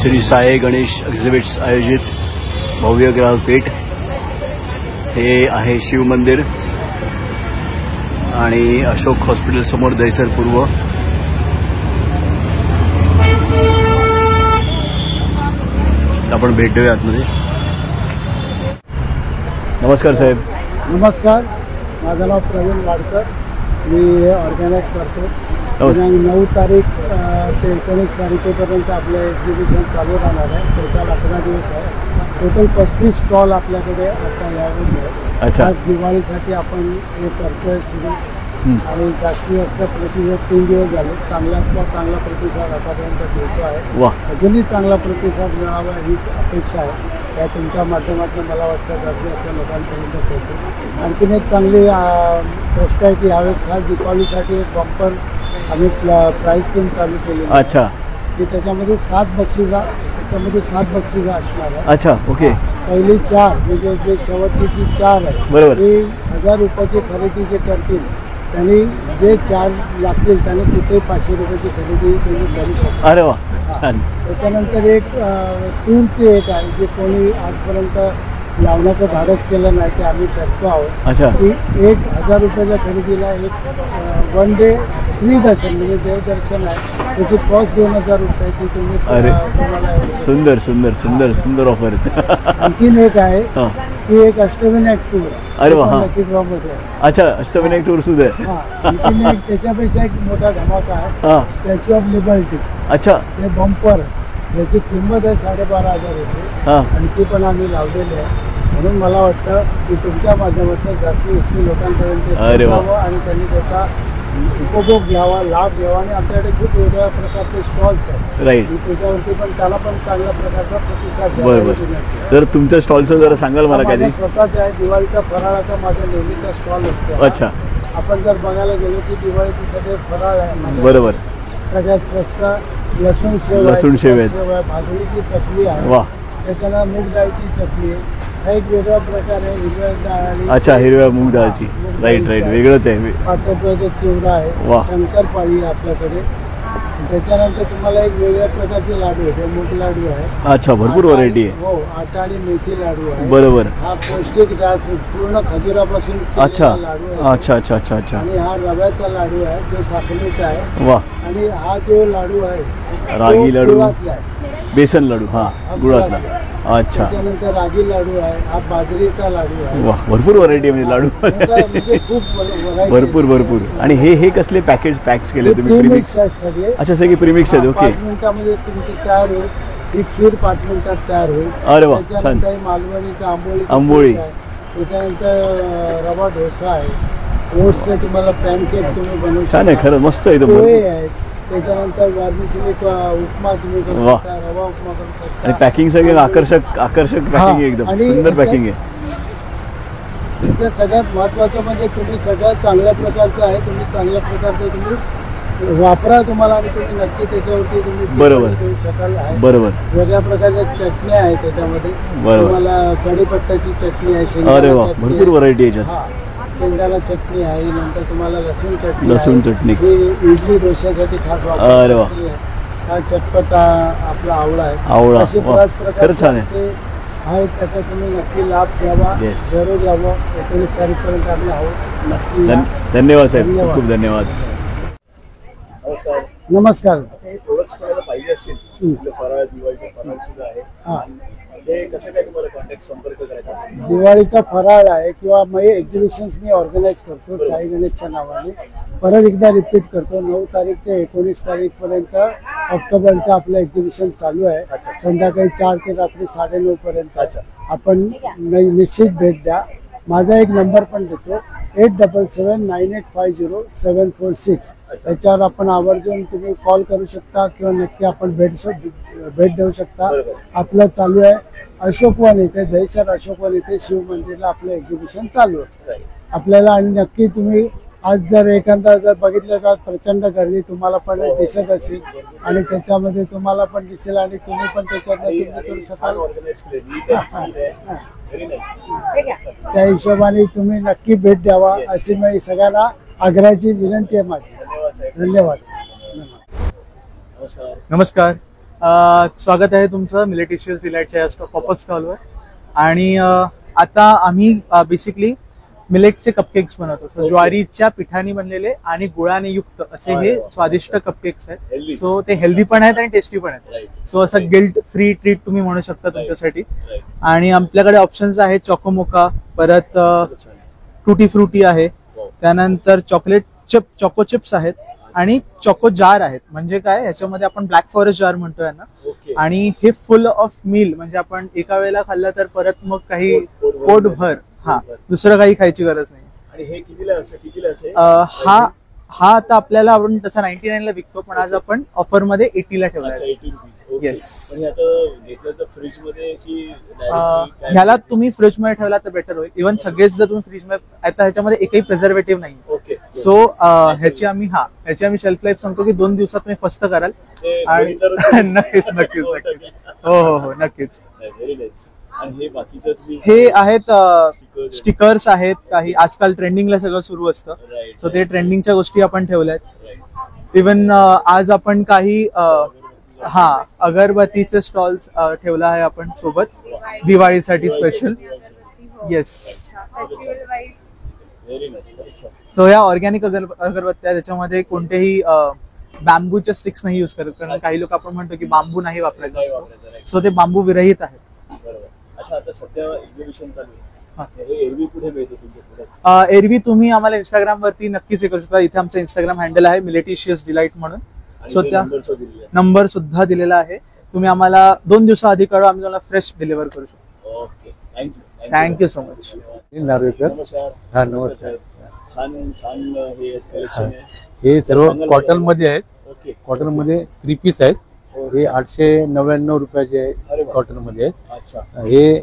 श्री साई गणेश एक्झिबिट्स आयोजित भव्य ग्राहक भेट। हे आहे शिव मंदिर आणि अशोक हॉस्पिटल समोर दहिसर पूर्व। आपण भेट देऊया आतमध्ये। नमस्कार साहेब। नमस्कार, माझं नाव प्रवीण वाडकर, मी ऑर्गनाइज करतो। 9 तारीख ते 19 तारखेपर्यंत आपलं एक्झिबिशन चालू राहणार आहे। टोटल 11 दिवस आहे। टोटल 35 स्टॉल आपल्याकडे आता यावेळेस आहे। अच्छा। आज दिवाळीसाठी आपण हे करतोय सुरू आणि जास्तीत जास्त प्रतिसाद 3 दिवस झाले। चांगल्यातला चांगला प्रतिसाद आतापर्यंत मिळतो आहे। अजूनही चांगला प्रतिसाद मिळावा हीच अपेक्षा आहे। त्या तुमच्या माध्यमातून मला वाटतं जास्तीत जास्त लोकांपर्यंत पोहोचेल। आणखीन एक चांगली गोष्ट आहे की यावेळेस खास दीपावलीसाठी एक बंपर आम्ही प्राइस स्कीम चालू केली। अच्छा। की त्याच्यामध्ये 7 बक्षिसा असणार आहे। अच्छा, ओके। पहिली 4 म्हणजे जे शेवटची जी 4 आहे बरोबर, ती 1000 रुपयाची खरेदी जे करतील त्यांनी जे 4 लागतील त्यांनी कुठे 500 रुपयाची खरेदी तुम्ही करू शकता। अरे वा, त्याच्यानंतर एक टूलचे एक आहे जे कोणी आजपर्यंत लावण्याचं धाडस केलं नाही ते आम्ही करतो आहोत। अच्छा। की 1000 रुपयाच्या खरेदीला एक 1 डे श्री दर्शन म्हणजे देवदर्शन आहे, त्याची कॉस्ट 2000 रुपये ती तुम्ही तुम्हाला सुंदर सुंदर सुंदर सुंदर ऑफर। आणखीन एक आहे की एक अष्टविनायक टूर। अरे वा, लकी ड्रॉ मध्ये। अच्छा, अष्टविनायक टूर सुद्धा आहे। आणखीन एक त्याच्यापेक्षा एक मोठा धमाका आहे, स्टॅच्यू ऑफ लिबर्टी। अच्छा। ते बंपर याची किंमत आहे 12,500 रुपये आणि ती पण आम्ही लावलेली आहे। म्हणून मला वाटतं की तुमच्या माध्यमातून जास्तीत जास्त लोकांपर्यंत पोहोचावं आणि त्यांनी त्याचा उपभोग घ्यावा, लाभ घ्यावा। आणि आमच्याकडे खूप वेगवेगळ्या प्रकारचे स्टॉल्स आहेत। राईट। त्याच्यावरती पण त्याला पण चांगल्या प्रकारचा प्रतिसाद द्यावा। बरोबर। तर तुमच्या स्टॉलचं जरा सांगाल मला काही? स्वतःच आहे, दिवाळीचा फराळाचा माझा नेहमीचा स्टॉल असतो। अच्छा। आपण जर बघायला गेलो की दिवाळीचे सगळे फराळ आहे। बरोबर। सगळ्यात स्वस्त लसूण शेव आहे, भाजणीची चकली आहे, वा, त्याच्याला मूग डाळीची चकली आहे। हा एक वेगळा प्रकार आहे, हिरव्या डाळ। अच्छा, हिरव्या मूग डाळची। राईट राईट, वेगळंच आहे। पातळचा चिवडा आहे, शंकरपाळी आहे आपल्याकडे। त्याच्यानंतर तुम्हाला एक वेगळ्या प्रकारचे लाडू आहे, मूग लाडू आहे। अच्छा, भरपूर व्हरायटी आहे। हो, आटा आणि मेथी लाडू आहे। बरोबर। हा पौष्टिक ड्रायफ्रूट पूर्ण खजुरापासून अच्छा लाडू आहे। अच्छा अच्छा अच्छा अच्छा। आणि हा रव्याचा लाडू आहे जो साखरेचा आहे। वा। आणि हा जो लाडू आहे रागी लाडू, बेसन लाडू, गुळातला। अच्छा। त्याच्यानंतर रागी लाडू आहे, हा बाजरीचा लाडू आहे। वा, भरपूर व्हरायटी आहे म्हणजे लाडू म्हणजे खूप भरपूर भरपूर। आणि हे कसले पॅक्स केले तुम्ही? प्रीमिक्स सगळे? अच्छा, सगळे प्रीमिक्स आहेत। ओके। 5 मिनिटांमध्ये तुमची तयार होईल ही खीर, 5 मिनिटात तयार होईल। अरे वा, त्याच्यानंतर मालवणीचा आंबोळी, त्याच्यानंतर रवा डोसा आहे, ओट्सचे तुम्हाला पॅनकेक तुम्ही बनवू शकता। छान आहे, खरं मस्त आहे। पोहे आहेत, त्याच्यानंतर वर्मिसेली उपमा तुम्ही करू शकता, रवा उपमा करू शकता। आणि पॅकिंग सगळी आकर्षक पॅकिंग आहे, एकदम सुंदर पॅकिंग आहे। त्याच्यात सगळ्यात महत्त्वाचं म्हणजे तुम्ही सगळ्यात चांगल्या प्रकारचं आहे, तुम्ही चांगल्या प्रकारचं तुम्ही वापरा तुम्हाला आणि तुम्ही नक्की त्याच्यावरती तुम्ही बरोबर करू शकाल। बरोबर। वेगळ्या प्रकारच्या चटणी आहे त्याच्यामध्ये, तुम्हाला कढीपत्त्याची चटणी आहे। अरे वा, भरपूर व्हरायटी आहे याच्यात। शेंगदाणा चटणी आहे, नंतर तुम्हाला लसूण चटणी इडली डोश्यासाठी खास वापर। अरे वा। हा चटपटा आपला आवळा आहे। अशी खरं छान आहे। त्याचा तुम्ही नक्की लाभ घ्यावा, जरूर यावं। 19 तारीखपर्यंत आम्ही आहोत, नक्की। धन्यवाद साहेब, खूप खूप धन्यवाद। नमस्कार। प्रोडक्ट्स कोणाला पाहिजे असतील, फराळ, दिवाळीचा फराळ सुद्धा आहे, ते कसं काय तुम्हाला कॉन्टॅक्ट संपर्क करायचा? दिवाळीचा फराळ आहे किंवा मग एक्झिबिशन्स मी ऑर्गनाईज करतो साई गणेशच्या नावाने। परत एकदा रिपीट करतो, 9 तारीख ते 19 तारीखपर्यंत ऑक्टोबरचं आपलं एक्झिबिशन चालू आहे। संध्याकाळी 4 ते रात्री 9:30 पर्यंत आपण निश्चित भेट द्या। माझा एक नंबर पण देतो, 8779850746। त्याच्यावर आपण आवर्जून तुम्ही कॉल करू शकता किंवा नक्की आपण भेट देऊ शकता। आपलं चालू आहे अशोकवन इथे, दहिसर अशोकवन इथे शिव मंदिरला आपलं एक्झिबिशन चालू आहे आपल्याला। आणि नक्की तुम्ही आज जर एखादा जर बघितलं तर प्रचंड गर्दी तुम्हाला पण दिसत असेल आणि त्याच्यामध्ये तुम्हाला पण दिसेल आणि तुम्ही पण त्याच्यात करू शकाल। त्या हिशोबाने तुम्ही नक्की भेट द्यावा अशी मी सगळ्यांना आग्रहाची विनंती आहे माझी। धन्यवाद। नमस्कार, स्वागत आहे तुमचं मिलेटिशियस डिलाइटच्या या पॉपअप स्टॉलवर. आणि आता आम्ही बेसिकली मिलेटचे कपकेक्स बनवतो. So, ज्वारीच्या पिठाने बनलेले आणि गुळाने युक्त असे हे स्वादिष्ट कपकेक्स आहेत. सो ते हेल्दी पण आहेत आणि टेस्टी पण आहेत. सो असं गिल्ट फ्री ट्रीट तुम्ही म्हणू शकता तुमच्यासाठी. आणि आपल्याकडे ऑप्शन्स आहेत चॉकोमोका, परत टुटी फ्रुटी आहे, त्यानंतर चॉको चिप्स आहेत आणि चॉको जार आहेत. म्हणजे काय, ह्याच्यामध्ये आपण ब्लॅक फॉरेस्ट जार म्हणतो यांना. आणि हे फुल ऑफ मील, म्हणजे आपण एका वेळेला खाल्लं तर परत मग काही पोटभर दुसरं काही खायची गरज नाही. आणि हे कितीला असेल? हा आता आपल्याला आपण तसा 99 ला विकतो, पण आज आपण ऑफर मध्ये 80 ला ठेवला आहे. येस. फ्रीज मध्ये की ह्याला तुम्ही फ्रीज मध्ये ठेवला तर बेटर होईल. इव्हन सगळेच जर तुम्ही फ्रीज मध्ये, आता ह्याच्यामध्ये एकही प्रिझर्वेटिव्ह नाही. सो ह्याची आम्ही शेल्फ लाईफ सांगतो की 2 दिवसात तुम्ही फस्त कराल. आणि नक्कीच हो नक्कीच. हे आहेत स्टिकर्स आहेत काही, आजकाल ट्रेंडिंगला सगळं सुरू असतं. सो ते ट्रेंडिंगच्या गोष्टी आपण ठेवल्यात. इव्हन आज आपण काही अगरबत्तीचे स्टॉल्स ठेवला आहे आपण सोबत दिवाळीसाठी स्पेशल. येस. सो या ऑर्गॅनिक अगरबत्त्या, त्याच्यामध्ये कोणतेही बॅम्बूच्या स्टिक्स नाही युज करत, कारण काही लोक आपण म्हणतो की बांबू नाही वापरायचा असतो. सो ते बांबू विरहित आहेत. आता सध्या एक्झिबिशन चालू आहे. एरवी कुठे मिळतो तुमच्या? एरवी तुम्ही आम्हाला इंस्टाग्राम वरती नक्कीच हे करू शकता. इथे आमचं इंस्टाग्राम हँडल आहे मिलेटिशियस डिलाइट म्हणून. सो त्या नंबर सुद्धा दिलेला आहे. तुम्ही आम्हाला 2 दिवसाआधी कळवा, आम्ही तुम्हाला फ्रेश डिलिव्हर करू शकतो. Okay, thank you so much. नमस्कार. नमस्कार. हे सर्व कॉटन मध्ये आहेत. कॉटन मध्ये 3 पीस आहेत. हे 899 रुपयाचे आहे. कॉटन मध्ये आहेत. हे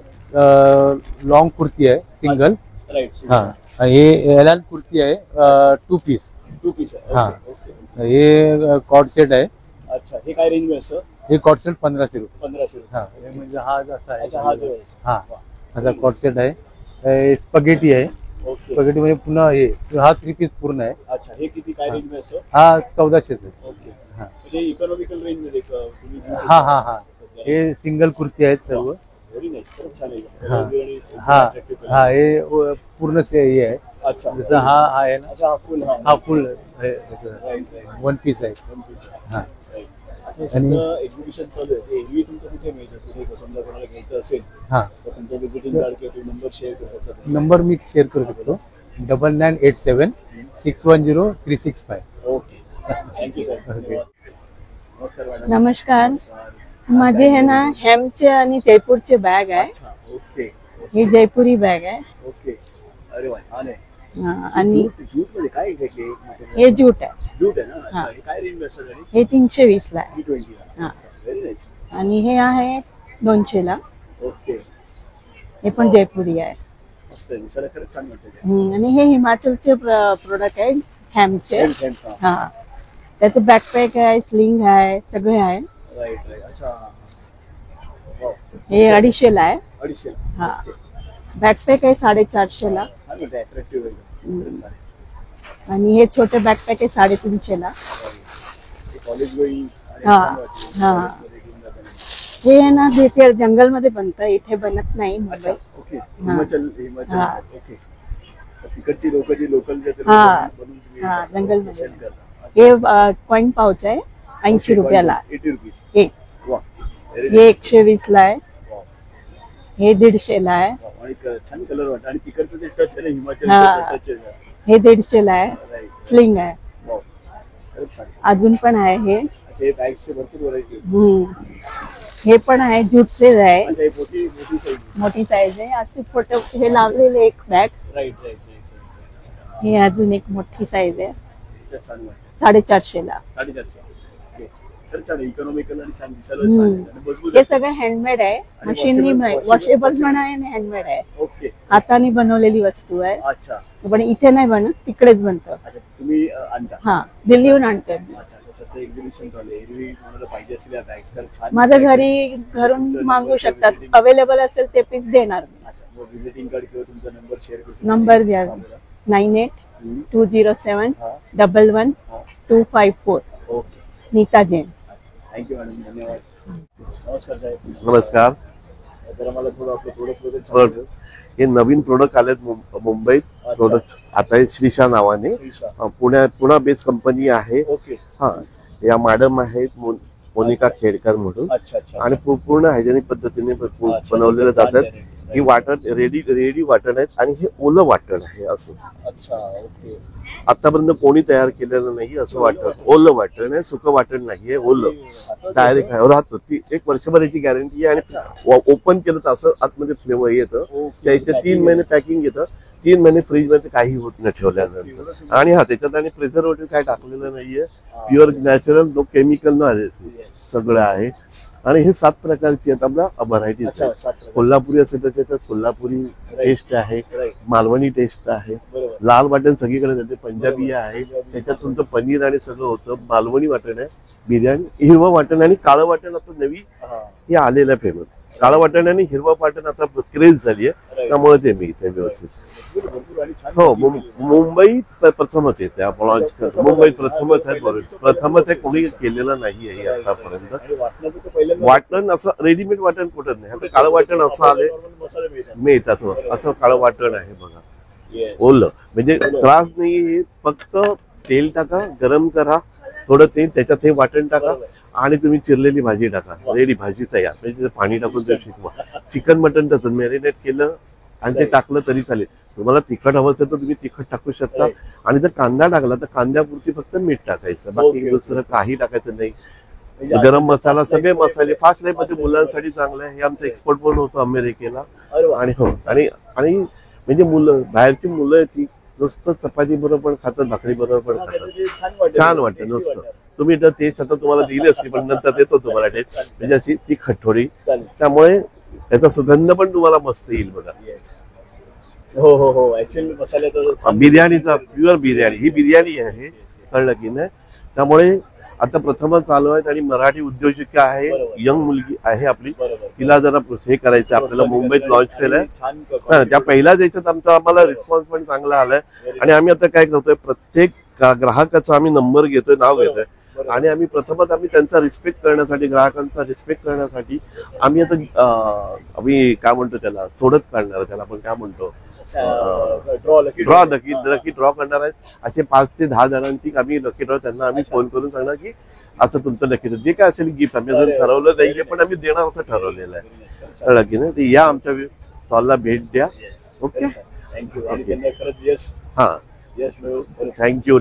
लॉंग कुर्ती आहे सिंगल. हे एलान कुर्ती आहे 2 पीस. हे कॉट सेट आहे. अच्छा, हे काय रेंज मध्ये असतं? हे कॉट सेट 1500 रुपये. 1500. म्हणजे हा जसा आहे. असा कॉट सेट आहे. स्पगेटी आहे. स्पगेटी म्हणजे पुन्हा हा 3 पीस पूर्ण आहे. अच्छा, हे किती काय रेंज मध्ये असतं? हा 1400 आहे. ओके. म्हणजे इकॉनॉमिकल रेंज मध्ये हे सिंगल कुर्ती आहेत सर्व. Very nice. खूप छान आहे. हे पूर्ण हे आहे. अच्छा, जसं हा आहे ना. अच्छा, हा फुल 1 पीस आहे. आणि एक्झिबिशन चालू आहे. एरवी तुमचं कुठे मिळतं? कुठे समजा कोणाला घ्यायचं असेल तर तुमचं विजिटिंग कार्ड किंवा नंबर शेअर करू शकता? नंबर मी शेअर करू शकतो. 9987 610 365. Okay, thank you sir. नमस्कार. माझे हे ना हेमचे आणि जयपूरचे बॅग आहे. ओके. ही जयपुरी बॅग आहे. ओके. अरे वा, छान आहे. आणि जूट मध्ये काय एक्झॅक्टली? हे जूट आहे. जूट आहे ना. हे काय रेंज असतं? हे 320 ला आहे. 320 ला. Very nice. आणि हे आहे 200 ला. ओके. हे पण जयपुरी आहे. मस्त आहे, दिसायला खरंच छान वाटतं. आणि हे हिमाचलचे प्रोडक्ट आहे हेमचे. त्याचं बॅकपॅक आहे, स्लिंग आहे, सगळे आहे. राईट. अच्छा. हे 250 ला आहे. 250. बॅकपॅक आहे 450 ला. छान वाटतं, अट्रॅक्टिव्ह आहे. आणि हे छोटे बॅकपॅक आहे 350 ला. College going. हे ना तिथे जंगल मध्ये बनतं, इथे बनत नाही मुंबई. ओके. हिमाचल. ओके. तिकडची लोकल जंगल मध्ये. हे कॉइन पाउच आहे 80 रुपयाला. 80 रुपीज. एक. हे 120 ला आहे. हे 150 ला आहे. छान कलर वाटत. आणि तिकडचं ते टच आहे हिमाचल. हे 150 ला आहे. स्लिंग आहे. अजून पण आहे हे. हे पण आहे, जूटचे आहे. मोठी साईज आहे. असे फोटो हे लावलेले एक बॅग. हे अजून एक मोठी साईज आहे 450 ला. हे सगळं हँडमेड आहे. मशीननी वॉशेबल पण आहे आणि हँडमेड आहे. हाताने बनवलेली वस्तू आहे. पण इथे नाही बनत, तिकडेच बनतं. तुम्ही दिल्लीहून आणते. माझ्या घरी घरून मागवू शकतात. अवेलेबल असेल ते पीस देणार. विजिटिंग कार्ड किंवा तुमचा नंबर शेअर करू. नंबर द्या. 98-207 11 254. Okay. Neeta Jain. Thank you madam, धन्यवाद. नमस्कार साहेब. नमस्कार. जरा मला थोडं आपलं प्रोडक्ट हे नवीन प्रोडक्ट आलेत मुंबईत. प्रोडक्ट आता हे श्रीशा नावाने पुणा बेस्ड कंपनी आहे. ओके. हा, या मॅडम आहेत मोनिका खेडकर म्हणून. अच्छा अच्छा. आणि पूर्ण हायजेनिक पद्धतीने बनवलेले जातात. ही वाटण रेडी वाटण आहेत आणि हे ओलं वाटण आहे असं. अच्छा. ओके. आतापर्यंत कोणी तयार केलेलं नाही असं वाटण. ओलं वाटण आहे, सुकं वाटण नाहीये, ओलं डायरेक्ट राहतं. ती 1 वर्षभराची गॅरंटी आहे आणि ओपन केलं तर असं आतमध्ये फ्लेवर येतं. त्याचे 3 महिने पॅकिंग येतं. 3 महिने फ्रीज मध्ये काही होत नाही ठेवल्यानंतर. आणि हा, त्याच्यात आणि प्रिझर्वेटिव्ह काय टाकलेलं नाहीये. Pure natural, no chemical, no सगळं आहे. आणि हे 7 प्रकारची आहेत आपल्या व्हरायटीज. कोल्हापुरी असेल तर त्याच्यात कोल्हापुरी टेस्ट आहे, मालवणी टेस्ट आहे, लाल वाटण सगळीकडे जाते, पंजाबी आहे, त्याच्यात तुमचं पनीर आणि सगळं होतं. मालवणी वाटण आहे, बिर्याणी, हिरवं वाटण आणि काळं वाटण आता नवी हे आलेलं आहे फेमस. काळं वाटण आणि हिरवं वाटण आता क्रेज झाली आहे, त्यामुळे ते मिळते व्यवस्थित. हो, मुंबईत प्रथमच येते. आपण लॉन्च करतो मुंबईत प्रथमच आहे. बरोबर, प्रथमच आहे, कोणी केलेलं नाही आहे आतापर्यंत. वाटण असं रेडीमेड वाटण कुठं नाही. आता काळं वाटण असं आले मिळतात. असं काळं वाटण आहे बघा, ओलं, म्हणजे त्रास नाही. फक्त तेल टाका, गरम करा, थोडं तेल, त्याच्यात हे वाटण टाका आणि तुम्ही चिरलेली भाजी टाका, रेडी भाजी तयार. म्हणजे पाणी टाकून ते शिकवा. चिकन मटन तसं मॅरिनेट केलं आणि ते टाकलं तरी चालेल. तुम्हाला तिखट हवं असेल तर तुम्ही तिखट टाकू शकता. आणि जर कांदा टाकला तर कांद्यापुरती फक्त मीठ टाकायचं, बाकी दुसरं काही टाकायचं नाही. गरम मसाला, सगळे मसाले फास्ट लाईफ मध्ये मुलांसाठी चांगलं आहे. हे आमचं एक्सपोर्ट पण होतं अमेरिकेला. आणि हो, आणि म्हणजे मुलं, बाहेरची मुलं ती नुसतं चपाती बरोबर पण खातात, भाकरी बरोबर पण खातात. छान वाटतं नुसतं. तुम्ही तर टेस्ट आता तुम्हाला दिली असती, पण नंतर देतो तुम्हाला टेस्ट, म्हणजे अशी ती खटोडी. त्यामुळे त्याचा सुगंध पण तुम्हाला मस्त येईल बघा. हो हो हो. ऍक्च्युअली मसाल्याचा बिर्याणीचा प्युअर बिर्याणी, ही बिर्याणी आहे, कळलं की नाही. त्यामुळे आता प्रथमच चालू आहेत. आणि मराठी उद्योजिका आहे, यंग मुलगी आहे आपली, तिला जरा हे करायचं आपल्याला. मुंबईत लॉन्च केलंय. त्या पहिल्याच याच्यात आम्हाला रिस्पॉन्स पण चांगला आलाय. आणि आम्ही आता काय करतोय, प्रत्येक ग्राहकाचा आम्ही नंबर घेतोय, नाव घेतोय. आणि आम्ही त्यांचा रिस्पेक्ट करण्यासाठी, ग्राहकांचा रिस्पेक्ट करण्यासाठी आम्ही आता आम्ही काय म्हणतो त्याला, सोडत काढणार, त्याला आपण काय म्हणतो, लकी ड्रॉ करणार आहेत. असे 5 ते 10 जणांची आम्ही लकी ड्रॉ, त्यांना आम्ही फोन करून सांगणार की असं तुमचं लकी ड्रॉ, जे काय असेल गिफ्ट आम्ही अजून ठरवलं नाहीये, पण आम्ही देणार असं ठरवलेलं आहे. कळलं की नाही. ते या आमच्या स्टॉलला भेट द्या. ओके, हा, थँक्यू.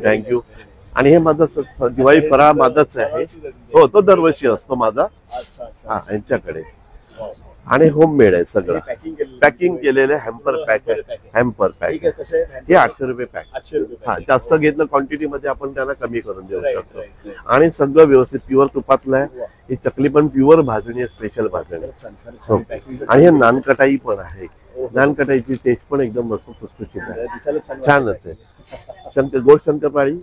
आणि हे माझं दिवाळी फराळ माझाच आहे. हो, तो दरवर्षी असतो माझा. हा, यांच्याकडे. आणि होममेड आहे सगळं, पॅकिंग केलेलं आहे. हॅम्पर पॅक आहे, हॅम्पर पॅक हे 800 रुपये पॅक. हा, जास्त घेतलं क्वांटिटी मध्ये आपण त्यांना कमी करून देऊ शकतो. आणि सगळं व्यवस्थित प्युअर तुपातलं आहे. ही चकली पण प्युअर भाजणी आहे, स्पेशल भाजणी. आणि हे नानकटाई पण आहे. नानकटाईची टेस्ट पण एकदम मस्त सुटसुटीत आहे, छानच आहे. गोड शंकरपाळी,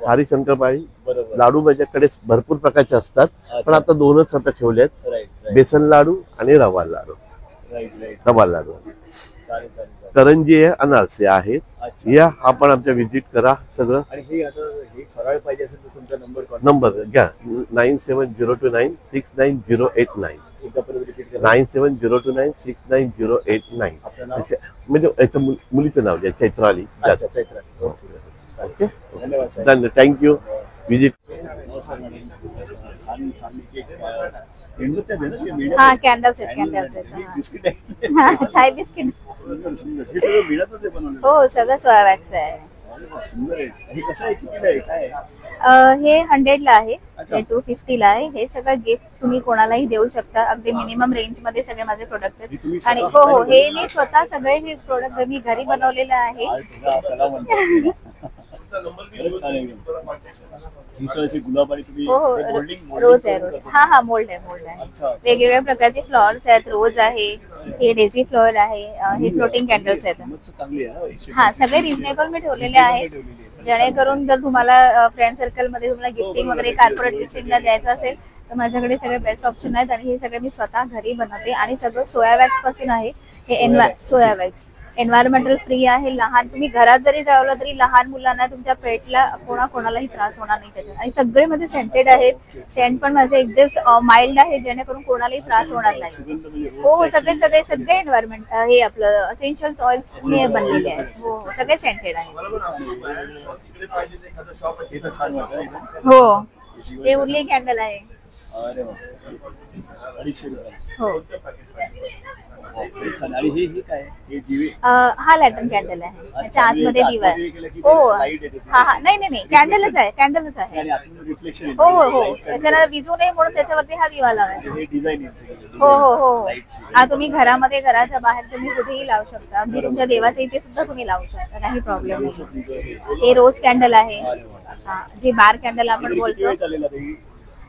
खारी शंकरपाळी, लाडू माझ्याकडे भरपूर प्रकारचे असतात, पण आता 2च आता ठेवले आहेत, बेसन लाडू आणि रवा लाडू. करंजी आहे, अनारसे आहेत. या आपण आमच्या व्हिजिट करा सगळं. आणि हे आता हे फराळ पाहिजे असेल तर तुमचा नंबर घ्या, 9702969089. 9702969089. म्हणजे याच्या मुलीचं नाव द्या, चैत्राली. ओके, धन्यवाद, थँक्यू. विजिट. हा, कॅन्डल्स आहेत. चाय बिस्किट. हो, सगळं सोया वॅक्स आहे. हे 100 ला आहे, हे 250 ला आहे. हे सगळं गिफ्ट तुम्ही कोणालाही देऊ शकता. अगदी मिनिमम रेंज मध्ये सगळे माझे प्रोडक्ट आहेत. आणि हो हो, हे मी स्वतः सगळे हे प्रोडक्ट मी घरी बनवलेले आहे. रोज आहे, रोज. हा हा, मोल्ड आहे. वेगवेगळ्या प्रकारचे फ्लॉवर्स आहेत, रोज आहे, हे डेझी फ्लॉवर आहे, हे फ्लोटिंग कॅन्डल्स आहेत. हा, सगळे रिजनेबल मी ठेवलेले आहेत, जेणेकरून जर तुम्हाला फ्रेंड सर्कल मध्ये तुम्हाला गिफ्टिंग वगैरे, कॉर्पोरेट गिफ्टिंगला द्यायचं असेल तर माझ्याकडे सगळे बेस्ट ऑप्शन आहेत. आणि हे सगळे मी स्वतः घरी बनवते. आणि सगळं सोया वॅक्स पासून आहे. हे सोया वॅक्स एन्व्हायरमेंटल फ्री आहे. लहान तुम्ही घरात जरी जळवलं तरी लहान मुलांना तुमच्या पेटला कोणाकोणालाही त्रास होणार नाही त्याच्यात. आणि सगळे मध्ये सेंटेड आहेत. सेंट पण माझे एकदम माइल्ड आहे जेणेकरून कोणालाही त्रास होणार नाही. हो सगळे सगळे सगळे एन्व्हायरमेंट हे आपलं असेन्शियल ऑइल्स बनलेले आहेत. हो सगळे सेंटेड आहेत. हो हे उरली कॅन्डल आहे. हो हा लॅटर्न कॅन्डल आहे. त्याच्या आतमध्ये दिवा आहे. हो हा हा नाही नाही नाही कॅन्डलच आहे. कॅन्डलच आहे. हो हो हो त्याच्याला विजू नये म्हणून त्याच्यावरती हा दिवा लावायचा. हो हो हो हा तुम्ही घरामध्ये घराच्या बाहेर तुम्ही कुठेही लावू शकता. अगदी तुमच्या देवाच्या इथे सुद्धा तुम्ही लावू शकता. काही प्रॉब्लेम नाही. हे रोज कॅन्डल आहे. जे बार कॅन्डल आपण बोलतो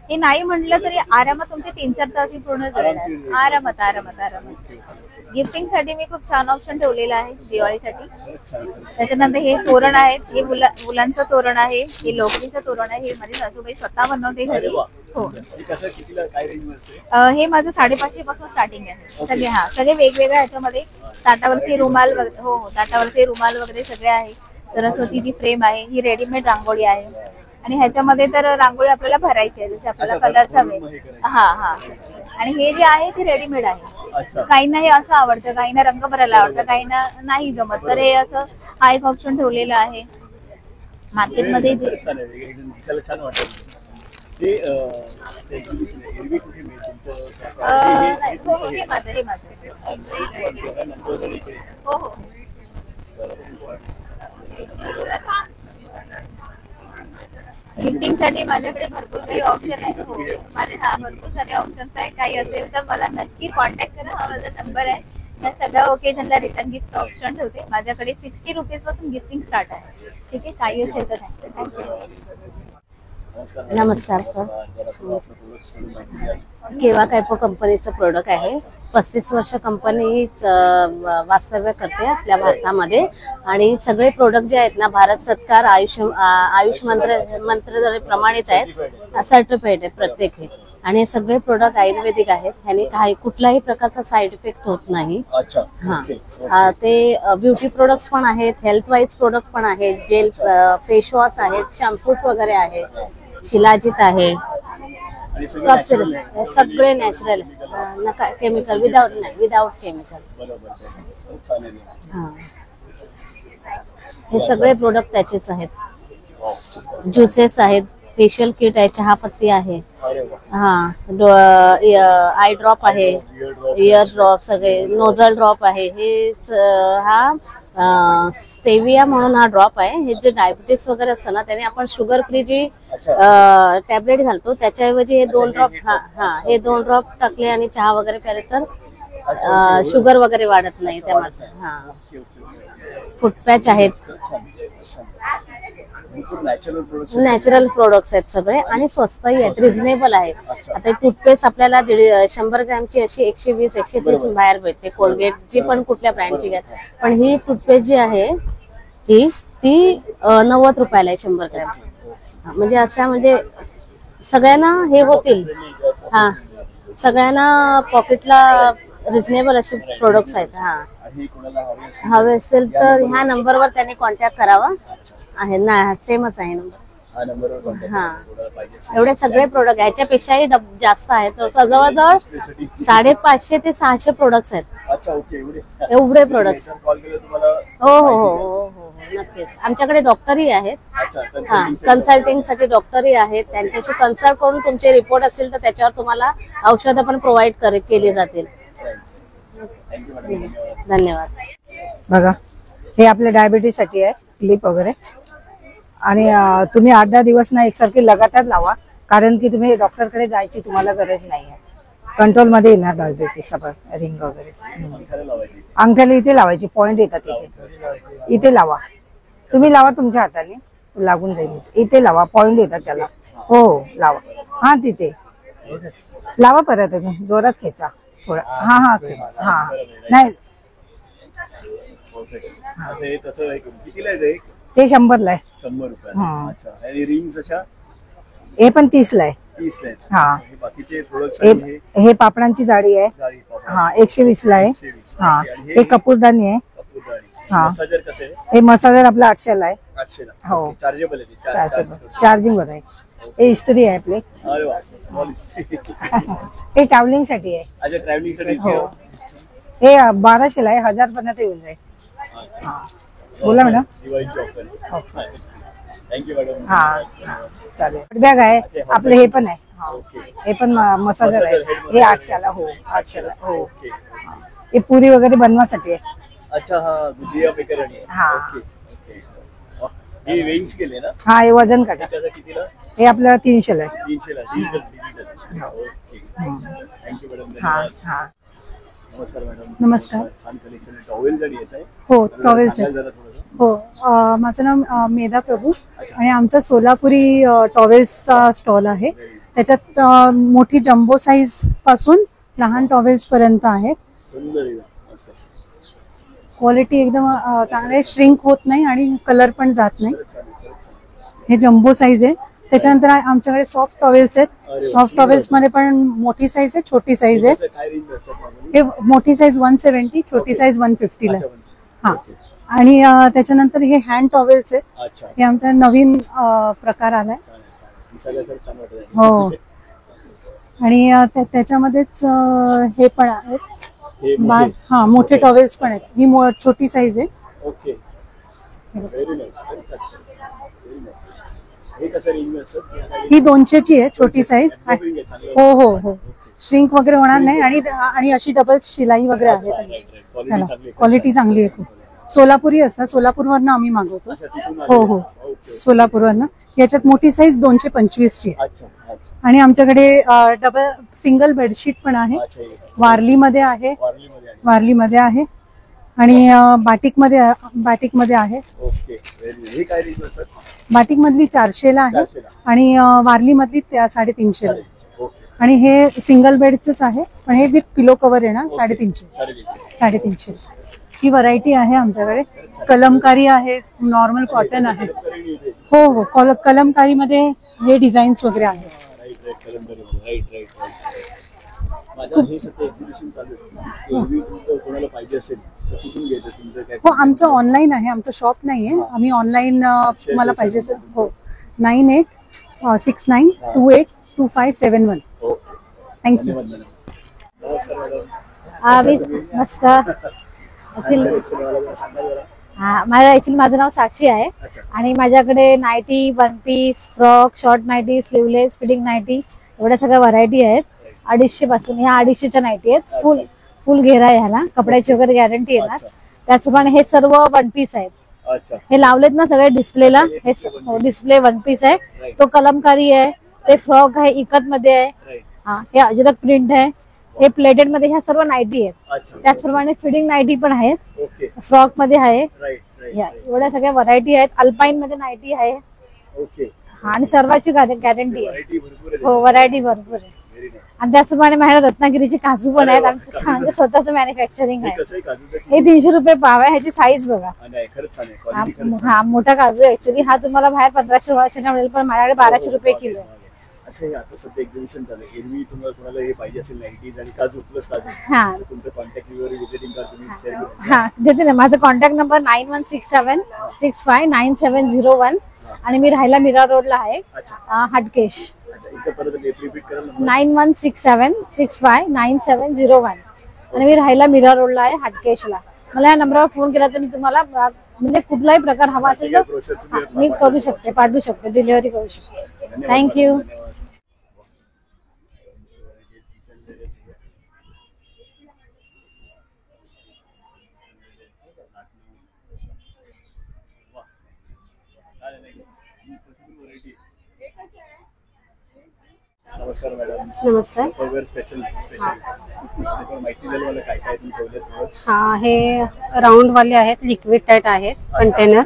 हे नाही म्हटलं तरी आरामात तुमचे 3-4 तास पूर्ण जाईल. आरामात आरामात आरामात. गिफ्टिंग साठी मी खूप छान ऑप्शन ठेवलेला आहे दिवाळीसाठी. त्याच्यानंतर हे तोरण आहेत. हे मुलांचं तोरण आहे. हे लोकरीचं तोरण आहे. हे माझी सासूबाई स्वतः बनवते घरी. हो हे माझं 550 पासून स्टार्टिंग आहे. सगळे हा सगळे वेगवेगळ्या ह्याच्यामध्ये ताटावरचे रुमाल वगैरे. हो हो ताटावरचे रुमाल वगैरे सगळे आहे. सरस्वतीची फ्रेम आहे. ही रेडीमेड रांगोळी आहे. आणि ह्याच्यामध्ये तर रांगोळी आपल्याला भरायची आहे जसे आपल्याला कलरचा वेळ. हा हा आणि हे जे आहे ते रेडीमेड आहे. काहींना हे असं आवडतं, काहींना रंग भरायला आवडतं, काहींना नाही जमत. तर हे असं हा एक ऑप्शन ठेवलेला आहे. मार्केटमध्ये जे हे माझं हे माझं हो हो गिफ्टिंग साठी माझ्याकडे भरपूर काही ऑप्शन आहेत. हो माझे भरपूर सारे ऑप्शन्स आहेत. काही असेल तर मला नक्की कॉन्टॅक्ट करा. हा माझा नंबर आहे. त्या सगळ्या ओकेजनला रिटर्न गिफ्ट ऑप्शन ठेवते. माझ्याकडे 60 रुपीज पासून गिफ्टिंग स्टार्ट आहे. ठीक आहे काही असेल तर थँक्यू. नमस्कार सर. केवा कायपो कंपनीचं प्रोडक्ट आहे. 35 वर्ष कंपनी वास्तव्य करते आपल्या भारतामध्ये. आणि सगळे प्रोडक्ट जे आहेत ना भारत सरकार आयुष मंत्रालय प्रमाणित आहेत. सर्टिफाईड आहे प्रत्येक हे. आणि हे सगळे प्रोडक्ट आयुर्वेदिक आहेत. ह्याने काही कुठल्याही प्रकारचा साईड इफेक्ट होत नाही. हा ते ब्युटी प्रोडक्ट्स पण आहेत. हेल्थ वाईज प्रोडक्ट पण आहेत. जेल फेस वॉश आहेत. शॅम्पूज वगैरे आहेत. शिलाजीत आहे. सगळे नॅचरल नका केमिकल विदाउट केमिकल. हे सगळे प्रोडक्ट त्याचेच आहेत. ज्युसेस आहेत. फेशियल किट आहे. चहापत्ती आहे. हा आय ड्रॉप आहे. इयर ड्रॉप सगळे नोझल ड्रॉप आहे. हे हा स्टेविया म्हणून हा ड्रॉप आहे. हे जे डायबिटीस वगैरे असतं ना त्याने आपण शुगर फ्री जी टॅबलेट घालतो त्याच्याऐवजी हे 2 ड्रॉप हे 2 ड्रॉप टाकले आणि चहा वगैरे प्याले तर शुगर वगैरे वाढत नाही त्या माणसाला. हा फुटपॅच आहेत. नॅचरल प्रोडक्ट्स आहेत सगळे आणि स्वस्तही आहेत. रिझनेबल आहेत. आता टूथपेस्ट आपल्याला 100 ग्रॅमची अशी 120-130 बाहेर भेटते. कोलगेट जी पण कुठल्या ब्रँडची घ्या. पण ही टूथपेस्ट जी आहे ती 90 रुपयाला आहे 100 ग्रॅम. म्हणजे अशा म्हणजे सगळ्यांना हे होतील. हा सगळ्यांना पॉकेटला रिझनेबल असे प्रोडक्ट्स आहेत. हा हवे असतील तर ह्या नंबरवर त्यांनी कॉन्टॅक्ट करावा. आहे ना सेमच आहे नंबर. हा एवढे सगळे प्रोडक्ट ह्याच्यापेक्षाही जास्त आहेत. जवळजवळ 550 ते 600 प्रोडक्ट्स आहेत. एवढे प्रोडक्ट्स. हो हो हो हो हो नक्कीच. आमच्याकडे डॉक्टरही आहेत. हा कन्सल्टिंग साठी डॉक्टरही आहेत. त्यांच्याशी कन्सल्ट करून तुमचे रिपोर्ट असतील तर त्याच्यावर तुम्हाला औषधं पण प्रोव्हाइड केली जातील. धन्यवाद. बघा हे आपल्या डायबिटीस साठी आहे क्लिप वगैरे. आणि तुम्ही 8-10 दिवस ना एकसारखी लगातार लावा. कारण की तुम्ही डॉक्टरकडे जायची तुम्हाला गरज नाही आहे. कंट्रोल मध्ये येणार डायबिटीस. रिंग वगैरे अंगठ्याला इथे लावायची. पॉइंट येतात इथे लावा. तुम्ही लावा तुमच्या हाताने लागून जाईल. इथे लावा. पॉइंट येतात त्याला. हो लावा. हा तिथे लावा. परत अजून जोरात खेचा थोडा. हा हा खेचा. हा नाही ते 100 ला आहे. 100 रुपये. रिंग्स अशा हे पण 30 ला आहे. 30 ला आहेत. हा बाकीचे प्रोडक्ट हे पापडांची जाळी आहे. हा 120 ला आहे. हा हे कपूरदानी आहे. हा. मसाजर कसं आहे? हे मसाजर आपला 800 ला आहे. 800 ला. हो. चार्जेबल आहे ते. चार्जिंग वर आहे. हे इस्त्री आहे आपली. अरे वा, स्मॉल इस्त्री. हे ट्रॅव्हलिंग साठी आहे. अच्छा, ट्रॅव्हलिंग साठी. हो. हे 1200 ला आहे. 1000 पर्यंत येऊन जाईल. बोला मॅडम. दिवाळीची ऑफर. Thank you madam. हा चालेल. बॅग आहे आपलं. हे पण आहे. हे पण मसाजर आहे. हे 800 ला. हो 800 ला. हो. हे पुरी वगैरे बनवासाठी आहे. अच्छा, हा भुजिया मेकर आणि हा. Okay okay. हे वेइंग स्केल आहे ना? हा हे वजन काटा. त्याचा कितीला? हे आपल्याला 300 ला आहे. 300 ला. डिजिटल. ओके. Thank you madam. हा हा. नमस्कार मॅडम. नमस्कार. छान कलेक्शन आहे. टॉवेल जरी येत आहे. हो टॉवेल्स सांगाल आहे. जरा थोडंसं. हो माझं नाव मेधा प्रभू आणि आमचा सोलापुरी टॉवेल्सचा स्टॉल आहे. त्याच्यात मोठी जम्बो साईज पासून लहान टॉवेल्स पर्यंत आहे. सुंदर आहे. मस्त. क्वालिटी एकदम चांगली आहे. श्रिंक होत नाही आणि कलर पण जात नाही. हे जम्बो साईज आहे. त्याच्यानंतर आमच्याकडे सॉफ्ट टॉवेल्स आहेत. सॉफ्ट टॉवेल्स मध्ये पण मोठी साईज आहे, छोटी साईज आहे. काय रेंज असतात? हे मोठी साईज 170, छोटी साईज 150 ला. हा. आणि त्याच्यानंतर हे हँड टॉवेल्स आहेत. अच्छा. हे आमचा नवीन प्रकार आलाय. दिसायला तर छान वाटत आहे. हो. आणि त्याच्यामध्येच हे पण आहेत. हे मोठे. हा मोठे टॉवेल्स पण आहेत. ही छोटी साईज आहे. Okay. Very nice. Very nice. हे कसं रेंज असतं? ही 200 ची आहे, छोटी साईज. हो हो हो. श्रिंक वगैरे होणार नाही आणि अशी डबल शिलाई वगैरे आहे. क्वालिटी चांगली आहे खूप. सोलापुरी असतात. सोलापूरवरनं आम्ही मागवतो. हो हो सोलापूरवरनं. याच्यात मोठी साईज 225 ची आहे. आणि आमच्याकडे डबल सिंगल बेडशीट पण आहे. वारलीमध्ये आहे. वारलीमध्ये आहे आणि बाटिक मध्ये आहे. बाटिक मधली 400 ला आहे आणि वारली मधली 350 ला. आणि हे सिंगल बेडच आहे पण हे विथ पिलो कव्हर येणार 350. ही व्हरायटी आहे आमच्याकडे. कलमकारी आहे, नॉर्मल कॉटन आहे. हो हो कलमकारी मध्ये हे डिझाईन्स वगैरे आहेत. हो आमचं ऑनलाईन आहे. आमचं शॉप नाहीये. आम्ही ऑनलाईन तुम्हाला पाहिजे तर. हो 9869282571. थँक्यू. मस्त. माझं नाव साक्षी आहे आणि माझ्याकडे nighty, one piece, frock, short nighty, sleeveless, fitting nighty एवढ्या सगळ्या व्हरायटी आहेत. 250 पासून. ह्या 250च्या नाईटी आहेत. फुल घेरा आहे ह्याला. कपड्याची वगैरे गॅरंटी येणार. त्याचप्रमाणे हे सर्व वन पीस आहेत. हे लावलेत ना सगळे डिस्प्लेला. हे डिस्प्ले वन पीस आहे. तो कलमकारी आहे. ते फ्रॉक आहे, इकत मध्ये आहे. हा हे अजरक प्रिंट आहे. हे प्लेटेड मध्ये ह्या सर्व नाईटी आहेत. त्याचप्रमाणे फिटिंग नाईटी पण आहेत. फ्रॉक मध्ये आहे. एवढ्या सगळ्या व्हरायटी आहेत. अल्पाईन मध्ये नाईटी आहे. आणि सर्वांची गॅरंटी आहे. हो व्हरायटी भरपूर आहे. आणि त्याचप्रमाणे माझ्या रत्नागिरीचे काजू पण आहेत. आमचं स्वतःच मॅन्युफॅक्चरिंग आहे. हे 300 रुपये पाव आहे. ह्याची साईज बघा. हा मोठा काजू ऍक्च्युली. हा तुम्हाला बाहेर 1500-1600 मिळेल पण माझ्याकडे 1200 रुपये किलो आहे. अच्छा, हे आता सध्या एक्झिबिशन झालं. एरवी तुम्हाला कोणाला हे पाहिजे असेल नाईटीज आणि काजू प्लस काजू, तुमचं कॉन्टॅक्ट वगैरे विजिटिंग कार्ड तुम्ही शेअर करा. हा देते ना. माझा कॉन्टॅक्ट नंबर 9167659701 आणि मी राहायला मीरा रोडला आहे, हटकेश. 9167659701 आणि मी राहायला मीरा रोडला आहे, हटकेशला. मला या नंबरवर फोन केला तर मी तुम्हाला म्हणजे कुठलाही प्रकार हवा असेल तर मी करू शकते, पाठवू शकते, डिलिव्हरी करू शकते. थँक्यू. नमस्कार मॅडम. नमस्कार. स्पेशल माहिती द्याल मला काय काय तुम्ही ठेवलेत? हा हे राऊंड वाले आहेत, लिक्विड टाईट आहेत कंटेनर.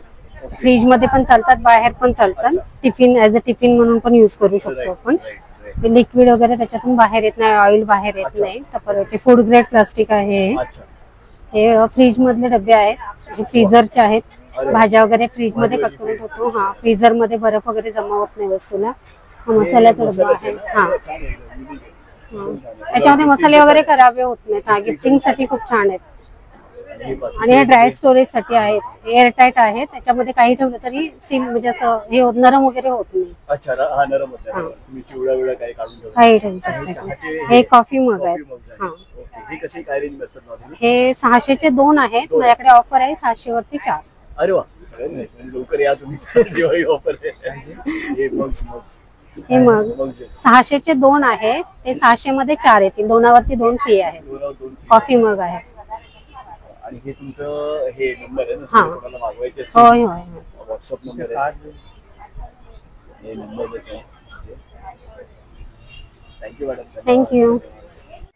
फ्रीज मध्ये पण चालतात, बाहेर पण चालतात. टिफिन ऍज अ टिफिन म्हणून पण युज करू शकतो आपण. लिक्विड वगैरे त्याच्यातून बाहेर येत नाही, ऑइल बाहेर येत नाही. तपरचे फूड ग्रेड प्लास्टिक आहे हे. फ्रीज मधले डबे आहेत, फ्रीजरचे आहेत. भाज्या वगैरे फ्रीज मध्ये कट करून ठेवतो. हा फ्रीजर मध्ये बर्फ वगैरे जमा होत नाही वस्तूला. मसाल्याचा डब्बा आहे. हा याच्यामध्ये मसाले वगैरे खराब होत नाहीत. हा गिफ्टिंग साठी खूप छान आहेत. आणि हे ड्राय स्टोरेज साठी आहेत, एअरटाईट आहेत, त्याच्यामध्ये काही ठेवलं तरी सील म्हणजे असं हे नरम वगैरे होत नाही. अच्छा हा नरम होता. तुम्ही चिवडा विवडा काही काढून ठेवता. काही ठेवू शकता. हे कॉफी मग आहेत. हा, हे कशी काय रेंज असतात? हे 600 चे 2 आहेत. माझ्याकडे ऑफर आहे 700 वरती 4. अरे वा, लवकर या तुम्ही. दिवाळी ऑफर आहे. हे मग 600 चे 2 आहेत, ते 600 मध्ये 4 येतील. 2वरती 2 फ्री आहेत. कॉफी मग आहे. आणि हे तुमचं हे नंबर आहे ना, हा. कोणाला मागवायचे होय होय. व्हॉट्सअप नंबर आहे. हे नंबर देतो. Thank you madam. थँक्यू.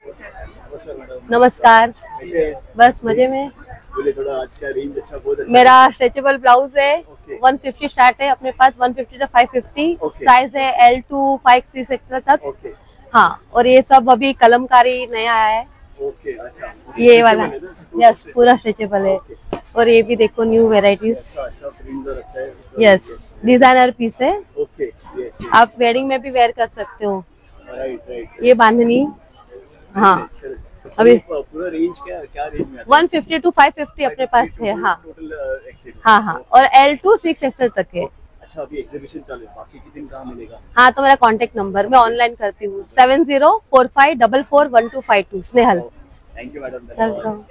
नमस्कार मॅडम. नमस्कार. कैसे हैं? बस मजे में. बोले थोड़ा आज का रेंज अच्छा, बहुत अच्छा. मेरा स्ट्रेचेबल ब्लाउज है. ओके. 150 स्टार्ट है अपने पास. 150 से 550 ओके. साइज है L2 5 6 एक्स्ट्रा तक. ओके हाँ, और ये सब अभी कलमकारी नया आया है. ओके. अच्छा, ये वाला यस पूरा स्ट्रेचेबल है. और ये भी देखो न्यू वेराइटीज. अच्छा प्रिंट अच्छा है. यस, डिजाइनर पीस है. ओके. यस. आप वेडिंग में भी वेयर कर सकते हो. Right right. ये बांधनी. हाँ, अभी पूरा रेंज क्या क्या रेंज में? 150 to 550 अपने पास है. हाँ टोटल एक्सेल. हाँ हाँ, और L2 6 एक्स्ट्रा तक है. अच्छा, अभी एग्जीबिशन चालू है, बाकी कितने कहाँ मिलेगा? हाँ, तो मेरा कांटेक्ट नंबर मैं ऑनलाइन करती हूँ 7045441252. स्नेहल. Thank you madam. वेलकम.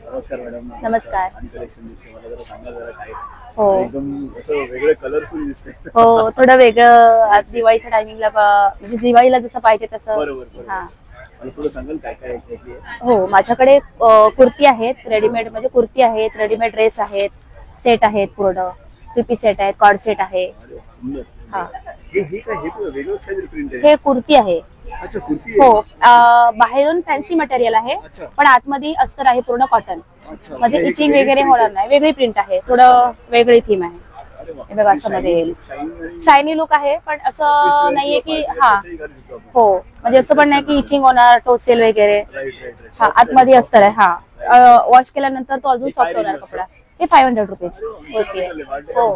नमस्कार मॅडम. नमस्कार. कलेक्शन दिसते मला, जरा सांगा जरा काय. हो एकदम असं वेगळं कलरफुल दिसतंय. हो, थोडं वेगळं आज दिवाळीच्या टायमिंगला म्हणजे दिवाळीला जसं पाहिजे तसं. बरोबर. हा मला थोडं सांगाल काय काय एक्झॅक्टली आहे? हो, माझ्याकडे कुर्ती आहेत रेडीमेड, म्हणजे कुर्ती आहेत, रेडीमेड ड्रेस आहेत, सेट आहेत, पूर्ण 3 पीस सेट आहेत, कॉर्ड सेट आहे. अरे सुंदर. हा, हे काय, हे पण वेगळंच काहीतरी प्रिंट आहे. हे कुर्ती आहे. अच्छा, कुर्ती हो, आहे. बाहेरून फॅन्सी मटेरियल आहे, अच्छा. पण आतमध्ये अस्तर आहे पूर्ण कॉटन. अच्छा, म्हणजे हे इचिंग वेगळी वगैरे print होणार आहे. नाही. वेगळी प्रिंट आहे, थोडं वेगळी थीम आहे. अरे वा. हे बघा अशामध्ये येईल. शाईन शायनी लुक आहे, पण असं नाहीये की हा कसंही घालू शकतो आपण. हो, म्हणजे असं पण नाही की इचिंग होणार, टोसेल वगैरे. Right right right. हा, आतमध्ये अस्तर आहे. हा, वॉश केल्यानंतर तो अजून सॉफ्ट होणार कपडा. हे 500 रुपीज. ओके. हो,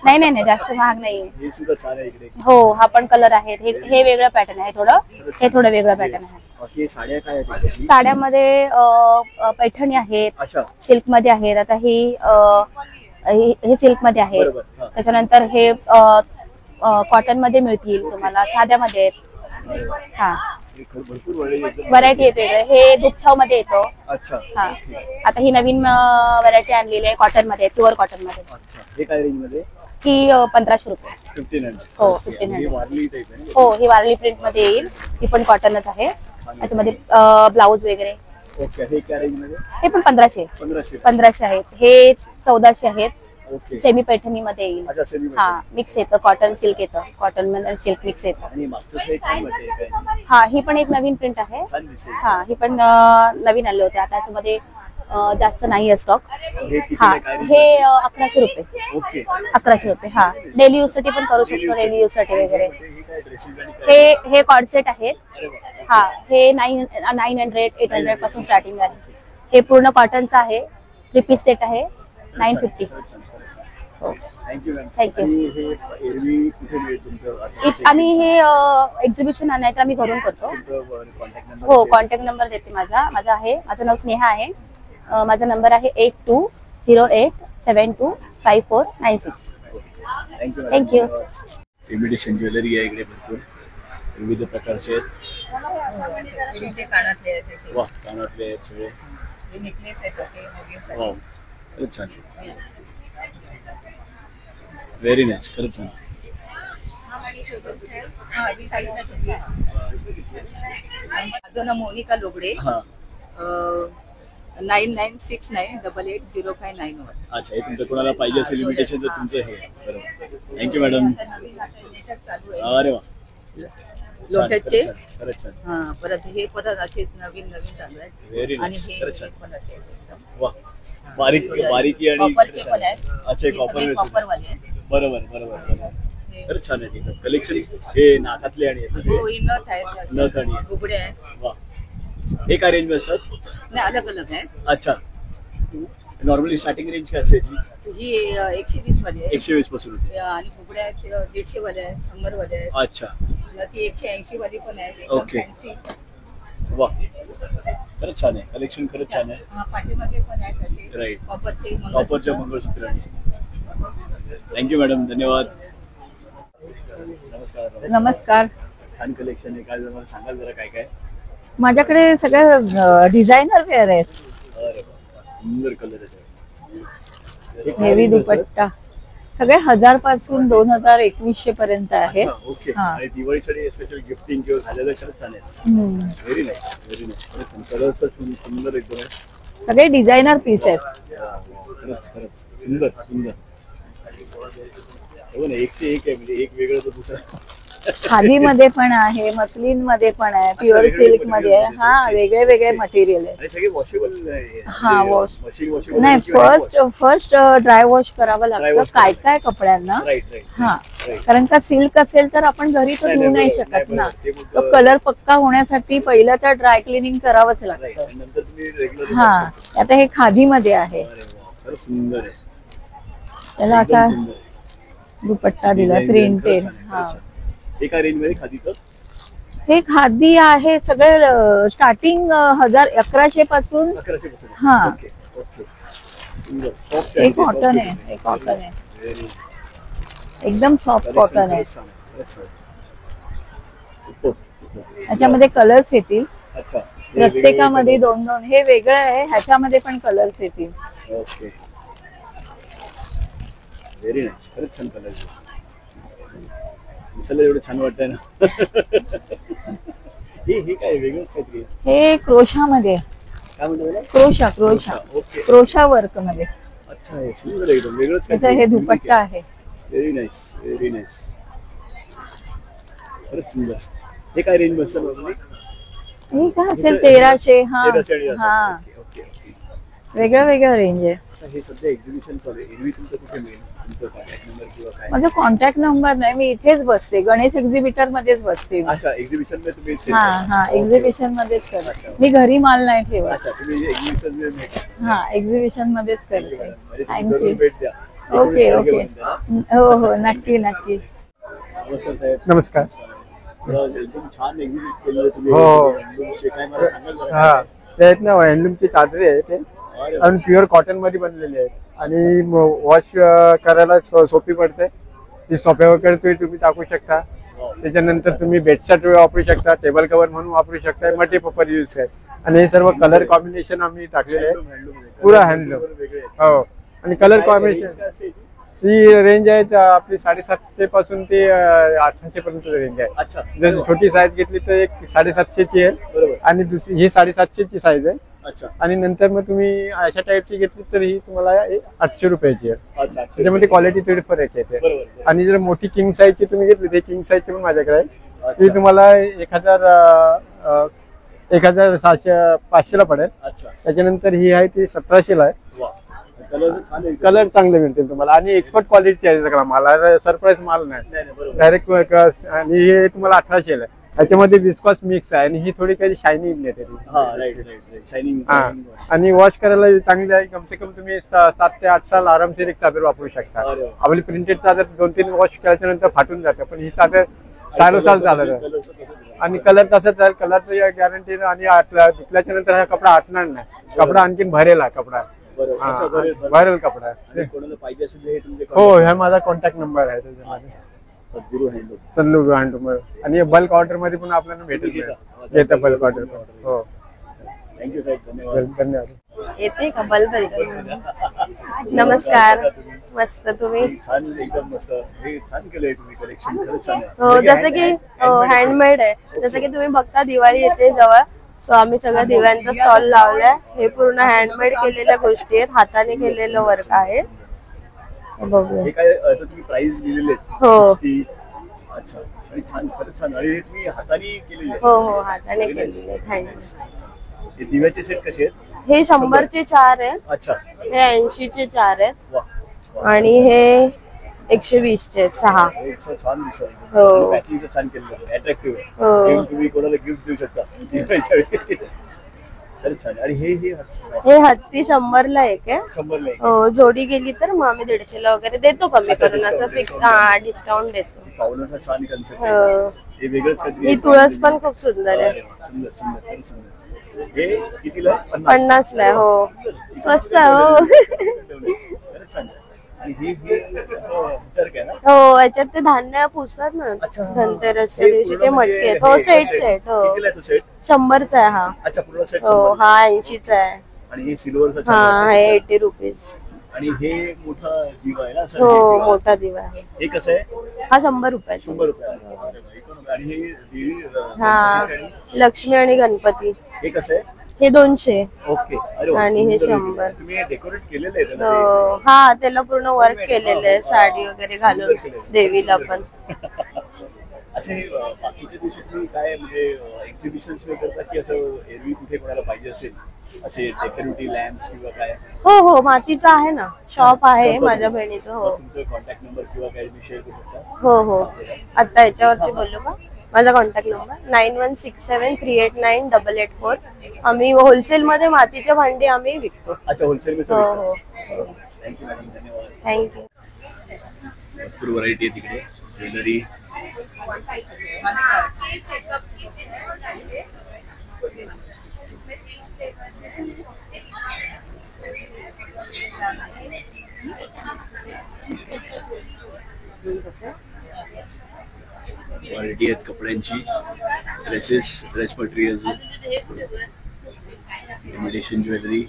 नाही नाही नाही, जास्त महाग नाही. हे सुद्धा छान आहे इकडे. हो, हा पण कलर आहेत. हे वेगळं पॅटर्न आहे थोडं. हे थोडं वेगळं पॅटर्न आहे. बाकी साड्या काय आहेत त्याच्यातली? साड्यामध्ये पैठणी आहेत, अच्छा. सिल्क मध्ये आहेत. आता हे सिल्क मध्ये आहे. बरोबर. हा. त्याच्यानंतर हे कॉटन मध्ये मिळतील तुम्हाला, साध्यामध्ये आहेत. हा, भरपूर व्हरायटी. व्हरायटी येते. हे दुपछाव मध्ये येतो. अच्छा. हा, आता ही नवीन व्हरायटी आणलेली आहे कॉटन मध्ये, प्युअर कॉटन मध्ये. अच्छा, हे काय रेंज मध्ये? ही 1500 रुपये. 1500. हो, ओके. 1500. हे वारली टाइप आहे. हो, ही वारली प्रिंट मध्ये येईल. ही पण कॉटनच आहे. त्याच्यामध्ये ब्लाऊज वगैरे. ओके. हे काय रेंज मध्ये? हे पण 1500 1500. आहेत. हे 1400 आहेत. ओके. सेमी पैठणी मध्ये येईल. अच्छा, सेमी. हा, मिक्स येतं, कॉटन सिल्क येतं, कॉटन मध्ये सिल्क मिक्स येतं. आणि मागचं हे छान वाटतंय काय? हा, ही पण एक नवीन प्रिंट आहे. छान दिसते. हा, ही पण नवीन आले होते. आता त्याच्यामध्ये जास्त नाहीये स्टॉक. हे किती हा, आहे, काय range हे असेल? 1100 रुपये. ओके. 1100 रुपये. हा, डेली यूज साठी पण करू शकतो, डेली यूज साठी वगैरे. हे काय ड्रेसेस आणि काय? हे कॉर्ड सेट आहेत. अरे वा. हा, हे 900 800 पासून स्टार्टिंग आहे. हे पूर्ण कॉटनचं आहे. 3 पीस सेट आहे. 950. हो, थँक्यू मॅम. थँक्यू. आणि हे एरवी कुठे मिळेल तुमचं? आम्ही हे एक्झिबिशन नाही तर आम्ही घरून करतो. Contact number? हो, कॉन्टॅक्ट नंबर देते माझा. माझं नाव स्नेहा आहे. माझा नंबर आहे 8208725496. थँक्यू. थँक्यू. इमिटेशन ज्वेलरी आहे इकडे भरपूर विविध प्रकारचे आहेत. वा, कानातले आहेत सगळे. वा, खरंच छान. व्हेरी नाईस, खरंच छान. माझं नाव मोनिका लोगडे. हा. 9969880591. अच्छा, हे तुमचं कोणाला पाहिजे असेल इमिटेशन तर तुमचं हे आहे. बरोबर. Thank you madam. चालू आहे अरे वा, लोटसचे. खरंच छान. हा, परत हे परत असे नवीन चालू आहेत. व्हेरी आणि नाईस, हे खरंच छान. पण असे एकदम. वा, बारीकी आणि कॉपरचे पण आहेत. अच्छा, हे कॉपर सगळे कॉपरवाले आहेत. बरोबर. खरंच छान आहे. कलेक्शन हे नाकातले आणि येतात. हो, हे नथ आहेत, नथ आणि घुगड्या आहेत. वा, हे काय रेंज मध्ये असतात? नाही, अलग अलग आहेत. अच्छा. नॉर्मली स्टार्टिंग रेंज काय असायची? ही 120 वाली आहे. 120 पासून होते. आणि घुगड्या आहेत 150 वाले आहेत, 100 वाले आहेत. अच्छा. ती 180 वाली पण आहे. ओके. फॅन्सी. वा, खरंच छान आहे, कलेक्शन खरंच छान आहे. पाठीमागे पण आहेत असे राईट, कॉपरचे कॉपरच्या मंगळसूत्र. थँक्यू मॅडम, धन्यवाद. नमस्कार. नमस्कार. छान कलेक्शन आहे, काय मला सांगाल जरा काय काय? माझ्याकडे सगळं डिझायनर वेअर आहेत. अरे वा, सुंदर कलर आहे. हेवी दुपट्टा सगळे 1000 पासून 2000-2100 पर्यंत आहे. ओके. हा. आणि दिवाळीसाठी स्पेशल गिफ्टिंग किंवा घालायला खरंच छान आहे. Very nice, very nice. Colours सुंदर एकदम. सगळे डिझायनर पीस आहेत. खरंच खरंच सुंदर सुंदर. हो ना, एकशे एक आहे, म्हणजे एक वेगळं तर दुसरं. खादीमध्ये पण आहे, मसलिन मध्ये पण आहे, प्युअर सिल्क मध्ये आहे. हा, वेगळे वेगळे मटेरियल आहे. आणि सगळे वॉशेबल हा, वॉश मशीन वॉशेबल नाही. फर्स्ट ड्राय वॉश करावं लागतं काय काय कपड्यांना. Right right. हा, कारण का सिल्क असेल तर आपण घरी तर धुवू नाही शकत ना. तो कलर पक्का होण्यासाठी पहिलं तर ड्राय क्लिनिंग करावंच लागतं. नंतर तुम्ही रेग्युलर. हा, आता हे खादीमध्ये आहे. खरंच सुंदर आहे. त्याला असा दुपट्टा दिला प्रिंटेड. हा, एका रेंज मध्ये खादीचं. हे खादी आहे सगळे स्टार्टिंग 1100 पासून. 1100 पासून. हा, ओके ओके. सुंदर सॉफ्ट हे कॉटन आहे. हे कॉटन आहे, एकदम सॉफ्ट कॉटन आहे. याच्यामध्ये कलर्स येतील. अच्छा. प्रत्येकामध्ये 2-2. हे वेगळं आहे, ह्याच्यामध्ये पण कलर्स येतील. ओके. व्हेरी नाईस, खरंच छान कलर आहे. दिसायला एवढं छान वाटतंय ना. हे काय वेगळंच काहीतरी. हे क्रोशामध्ये. काय म्हणतो? क्रोशा. ओके. क्रोशा वर्क मध्ये. अच्छा, हे सुंदर एकदम वेगळंच त्याचा हे दुपट्टा आहे. Very nice, very nice. खरंच सुंदर. हे काय रेंज बसेल वगैरे? हे काय असेल 1300. हा हा, ओके. वेगळं वेगळं रेंज आहे. हे सध्या एक्झिबिशन चालू आहे. एरवी तुमचं कुठे मिळेल? तुमचा कॉन्टॅक्ट नंबर किंवा काय? माझा कॉन्टॅक्ट नंबर नाही, मी इथेच बसते, गणेश एक्झिबिटर मध्येच बसते. अच्छा, एक्झिबिशन मध्ये तुम्ही. हा हा, एक्झिबिशन मध्येच करते मी, घरी माल नाही ठेवत. अच्छा, तुम्ही एक्झिबिशन मध्ये. हा, एक्झिबिशन मध्येच करते. थँक्यू. भेट द्या. Okay okay. हो हो, नक्की नक्की. नमस्कार साहेब. नमस्कार. एकदम छान एक्झिबिट केलं तुम्ही. हो. काय मला सांगाल जरा? हा, ते आहेत ना हँडलूमची चादरी आहे ते, आणि प्युअर कॉटन मध्ये बनलेली आहेत. आणि वॉश करायला सोपी पडते. ती सोप्या वगैरे तुम्ही टाकू शकता. त्याच्यानंतर तुम्ही बेडसाठी वापरू शकता, टेबल कव्हर म्हणून वापरू शकता, मल्टीपर्पज यूज आहे. आणि हे सर्व कलर कॉम्बिनेशन आम्ही टाकलेले आहे, पुरा हँडलूम. हो, आणि कलर कॉम्बिनेशन ही रेंज आहे आपली 750 पासून ते 800 पर्यंत रेंज आहे. जर छोटी साईज घेतली तर एक 750 ची आहे, आणि दुसरी ही 750 ची साईज आहे. आणि नंतर मग तुम्ही अशा टाईपची घेतली तर ही तुम्हाला 800 रुपयाची आहे. त्याच्यामध्ये क्वालिटी थोडी फरक येते. आणि जर मोठी किंग साईजची तुम्ही घेतली तर किंग साईजची पण माझ्याकडे आहे. ती तुम्हाला 1700-500 ला पडेल. त्याच्यानंतर ही आहे ती 1700 ला आहे. कलर चांगले मिळतील तुम्हाला, आणि एक्सपर्ट क्वालिटी आहे. मला सरप्राईज माल नाही, डायरेक्ट. आणि हे तुम्हाला 1800 ला आहे. त्याच्यामध्ये विस्कॉस मिक्स आहे, आणि ही थोडी काही शायनिंग येते. आणि वॉश करायला चांगली आहे. कमसे कम तुम्ही 7 ते 8 साल आरामशीर एक चादर वापरू शकता. आपली प्रिंटेड चादर 2-3 वॉश केल्याच्या नंतर फाटून जाते, पण ही चादर 6 साल चालत. आणि कलर तसंच आहे, कलरचं गॅरंटी. आणि धुतल्याच्या नंतर हा कपडा हटणार नाही, कपडा आणखीन भरेल. हा कपडा व्हायरल कपडा आहे. हो, हा माझा कॉन्टॅक्ट नंबर आहे त्याच्यामध्ये. सद्गुरू हँडलूम. आणि बल्क ऑर्डर मध्ये पण आपल्याला भेटेल. Bulk order. हो, थँक्यू साहेब, धन्यवाद. येते का बल्ब? नमस्कार. मस्त. तुम्ही? छान, एकदम मस्त. हे छान केलंय तुम्ही, कलेक्शन खरंच छान आहे. हो, जसं की हँडमेड आहे. जसं की तुम्ही बघता दिवाळी येते जवळ, सो आम्ही सगळ्या दिव्यांचा स्टॉल लावलाय. हे पूर्ण हँडमेड केलेल्या गोष्टी आहेत, हाताने केलेलं वर्क आहे. हे काय तुम्ही प्राइस लिहिलेले आहेत? हो. अच्छा, आणि छान, खरंच छान. आणि हे तुम्ही हाताने केलेले? हो हो, हाताने केलेले. थँक्यू. हे दिव्याचे सेट कसे आहेत? हे 100 चे 4 आहेत. अच्छा. हे 80 चे 4 आहेत. आणि हे 120 चे 6. छान दिसत. हो, पॅकिंग छान केलेलं, अट्रॅक्टिव्ह आहे. तुम्ही कोणाला गिफ्ट देऊ शकता दिवाळीच्या वेळी. खरंच छान. आणि हे हत्ती 100 ला एक आहे. 100 ला. हो, जोडी गेली तर मग आम्ही 150 ला वगैरे देतो कमी करून, असं फिक्स. हा, डिस्काउंट देतो. पावलाचा छान कन्सेप्ट आहे. हे वेगळंच. ही तुळस पण खूप सुंदर आहे. सुंदर सुंदर सुंदर. हे कितीला आहे? 50 ला आहे. हो स्वस्त आहे. हो छान. आणि हे विचार काय ना? हो याच्यात ते धान्य पुसतात ना धनतेरसच्या दिवशी ते मटके आहेत. हो सेट. हो कितीला आहे तो सेट? 100चा आहे हा. अच्छा पूर्ण सेट. हो हा 80चा आहे. आणि हे सिल्वरचा हा हे 80 रुपीज. आणि हे मोठा दिवा आहे ना? हो मोठा दिवा आहे. हे कसं आहे? हा 100 रुपयाचा. 100 रुपये. आणि हे देवी हा लक्ष्मी आणि गणपती हे कसं आहे? हे 200. ओके. अरे वा, आणि हे सुंदर 100. आहे. तुम्ही डेकोरेट केलेलं आहे त्याला हो हा त्याला पूर्ण वर्क केलेलं आहे साडी वगैरे घालून देवीला पण. अच्छा हे बाकीच्या दिवशी तुम्ही काय म्हणजे एक्झिबिशन करता की असं एरवी कुठे कोणाला पाहिजे असेल असे डेकोरेटिव्ह लॅम्प्स किंवा काय? हो मातीचा आहे ना शॉप आहे माझ्या बहिणीचं. हो तुमचा कॉन्टॅक्ट नंबर किंवा काय शेअर करू शकता? हो आता याच्यावरती बोललो का? माझा कॉन्टॅक्ट नंबर 9167389884. आम्ही होलसेल मध्ये मातीच्या भांडी आम्ही विकतो. अच्छा होलसेल मध्ये. हो थँक्यू मॅडम, धन्यवाद. थँक्यू. भरपूर व्हरायटी आहे तिकडे ज्वेलरी. व्हरायटी आहेत कपड्यांची, ड्रेस मटेरियल, इमिटेशन ज्वेलरी.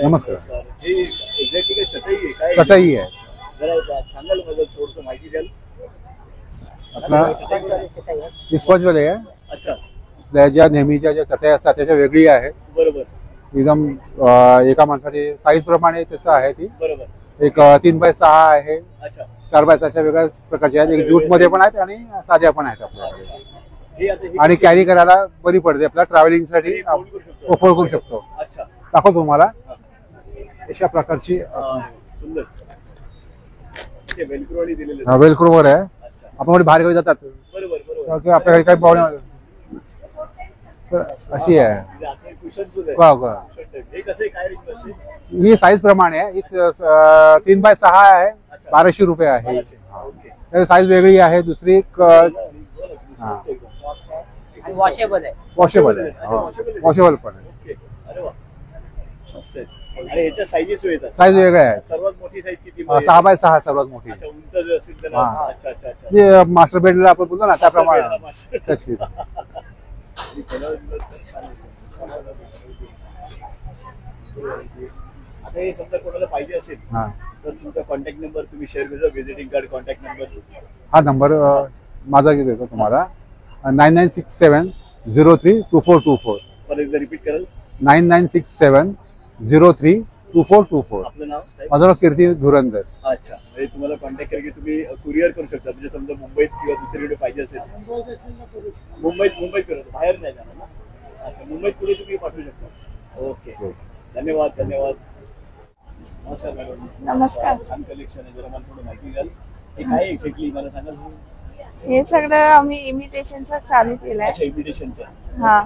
नमस्कार. हे एक्झॅक्टली काय चटई आहे काय? चटई आहे. जरा सांगाल मला थोडंसं माहिती द्याल? आपला डिस्पोजेबल आहे. अच्छा. ज्या नेहमीच्या ज्या चटई असतात त्याच्या वेगळी आहे. बरोबर. एकदम एका माणसाची साईज प्रमाणे तसं आहे ती. बरोबर. एक 3x6 आहे. अच्छा. 4x6 वेगळ्या प्रकारचे आहेत. एक जूट मध्ये पण आहेत आणि साध्या पण आहेत आपल्याकडे. हे आता हे आणि कॅरी करायला बरी पडते आपल्या ट्रॅव्हलिंग साठी. फोल्ड करू शकतो. अच्छा. दाखवतो तुम्हाला अशा प्रकारची सुंदर वेलक्रोनी दिलेले. वेलक्रोवर आहे. आपण कुठे बाहेर जातात बरोबर आपल्याकडे काही प्रॉब्लेम अशी आहे. हे कसं काय रेंज बसते? ही साईज प्रमाणे आहे. ही 3x6 आहे. 1200 रुपये आहे. साईज वेगळी आहे. दुसरी वॉशेबल आहे. वॉशेबल पण आहे. अरे वा. आणि ह्याच्या साईजेस येतात. साईज वेगळ्या आहेत. सर्वात मोठी साईज किती? 6x6 सर्वात मोठी. अच्छा उंच जे असेल त्याला. अच्छा अच्छा. मास्टर बेडला आपण बोलतो ना त्याप्रमाणे तशी. आता हे समजा कोणाला पाहिजे असेल तर तुमचा कॉन्टॅक्ट नंबर तुम्ही शेअर करा. Visiting card contact number. हा नंबर माझा देतो तुम्हाला 9967032424. परत एकदा रिपीट कराल? 9967032424. आपलं नाव? माझं नाव कीर्ती धुरंधर. अच्छा. म्हणजे तुम्हाला कॉन्टॅक्ट केलं की तुम्ही कुरिअर करू शकता. म्हणजे समजा मुंबईत किंवा दुसरीकडे पाहिजे असेल मुंबईत करत बाहेर नाही जाणार ना? अच्छा मुंबईत कुठे तुम्ही पाठवू शकता. ओके धन्यवाद. नमस्कार मॅडम. नमस्कार. छान कलेक्शन आहे. जरा मला थोडं माहिती द्याल हे काय एक्झॅक्टली मला सांगा. हे सगळं आम्ही इमिटेशनचं चालू केलंय. अच्छा इमिटेशनचं. हा.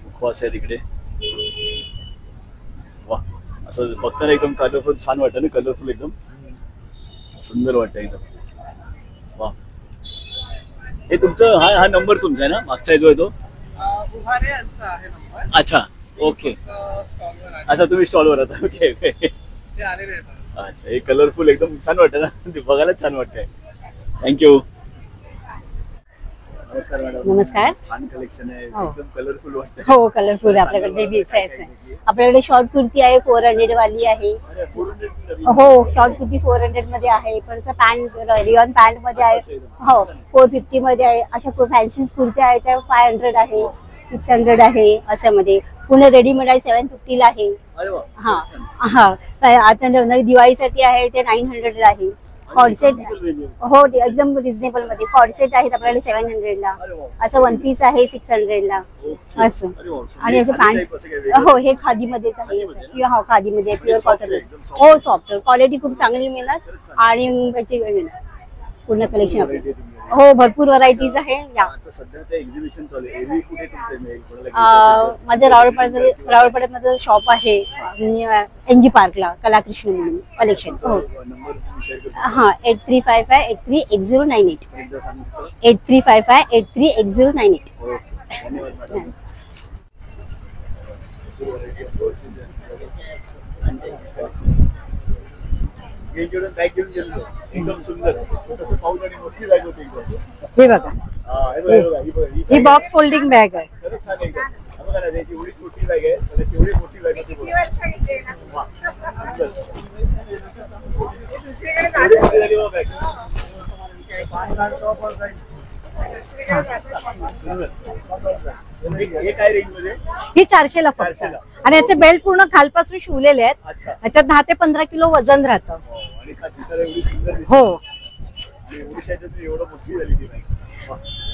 उपवास आहे तिकडे. वा असं बघताना एकदम कलरफुल छान वाटतं ना. कलरफुल एकदम सुंदर वाटतं एकदम. वा हे तुमचं हा नंबर तुमचा आहे ना? मागचा जो आहे तो? अच्छा ओके. अच्छा तुम्ही स्टॉलवर आता. ओके अच्छा. हे कलरफुल एकदम छान वाटतं ना. बघायला छान वाटतंय. थँक्यू. नमस्कार मॅडम. नमस्कार. छान कलेक्शन आहे, हो. एकदम कलरफुल वाटतं. हो कलरफुल आपल्याकडे बेबीज आहे. आपल्याकडे शॉर्ट कुर्ती आहे 400 वाली आहे. हो शॉर्ट कुर्ती 400 मध्ये आहे. पण पॅन्ट रियॉन पॅन्ट मध्ये आहे. हो 450 मध्ये आहे. अशा फॅन्सी कुर्त्या आहेत त्या 500 आहे, 600 आहे अशामध्ये. पुणे रेडीमेड आहे 750 ला आहे. हा हा आता नवीन दिवाळीसाठी आहे ते 900 ला आहे. कॉर्डसेट हो एकदम रिझनेबल मध्ये कॉर्डसेट आहेत आपल्याकडे 700 ला. असं वन पीस आहे 600 ला असं. आणि असं पॅन्ट हो हे खादी मध्येच आहे. हो खादी मध्ये प्युअर कॉटन. हो सॉफ्ट क्वालिटी खूप चांगली मिळणार आणि त्याची पूर्ण कलेक्शन हो भरपूर व्हरायटीज आहे. या माझं रावळपाड्यामध्ये शॉप आहे एनजी पार्कला कलाकृष्ण म्हणून कलेक्शन. हो हा 8355838098 8355838098. एकदम सुंदर छोटंसं पाऊल आणि मोठी बॅग होती. हे बघा ही बॉक्स फोल्डिंग बॅग आहे. खरंच छान एकदम. बघा ना एवढी छोटी बॅग आहे आणि तेवढी मोठी बॅग होती. ही 400 ला फक्त. आणि याचे बेल्ट पूर्ण खालपासून शिवलेले आहेत. याच्यात 10 ते 15 किलो वजन राहतं. हो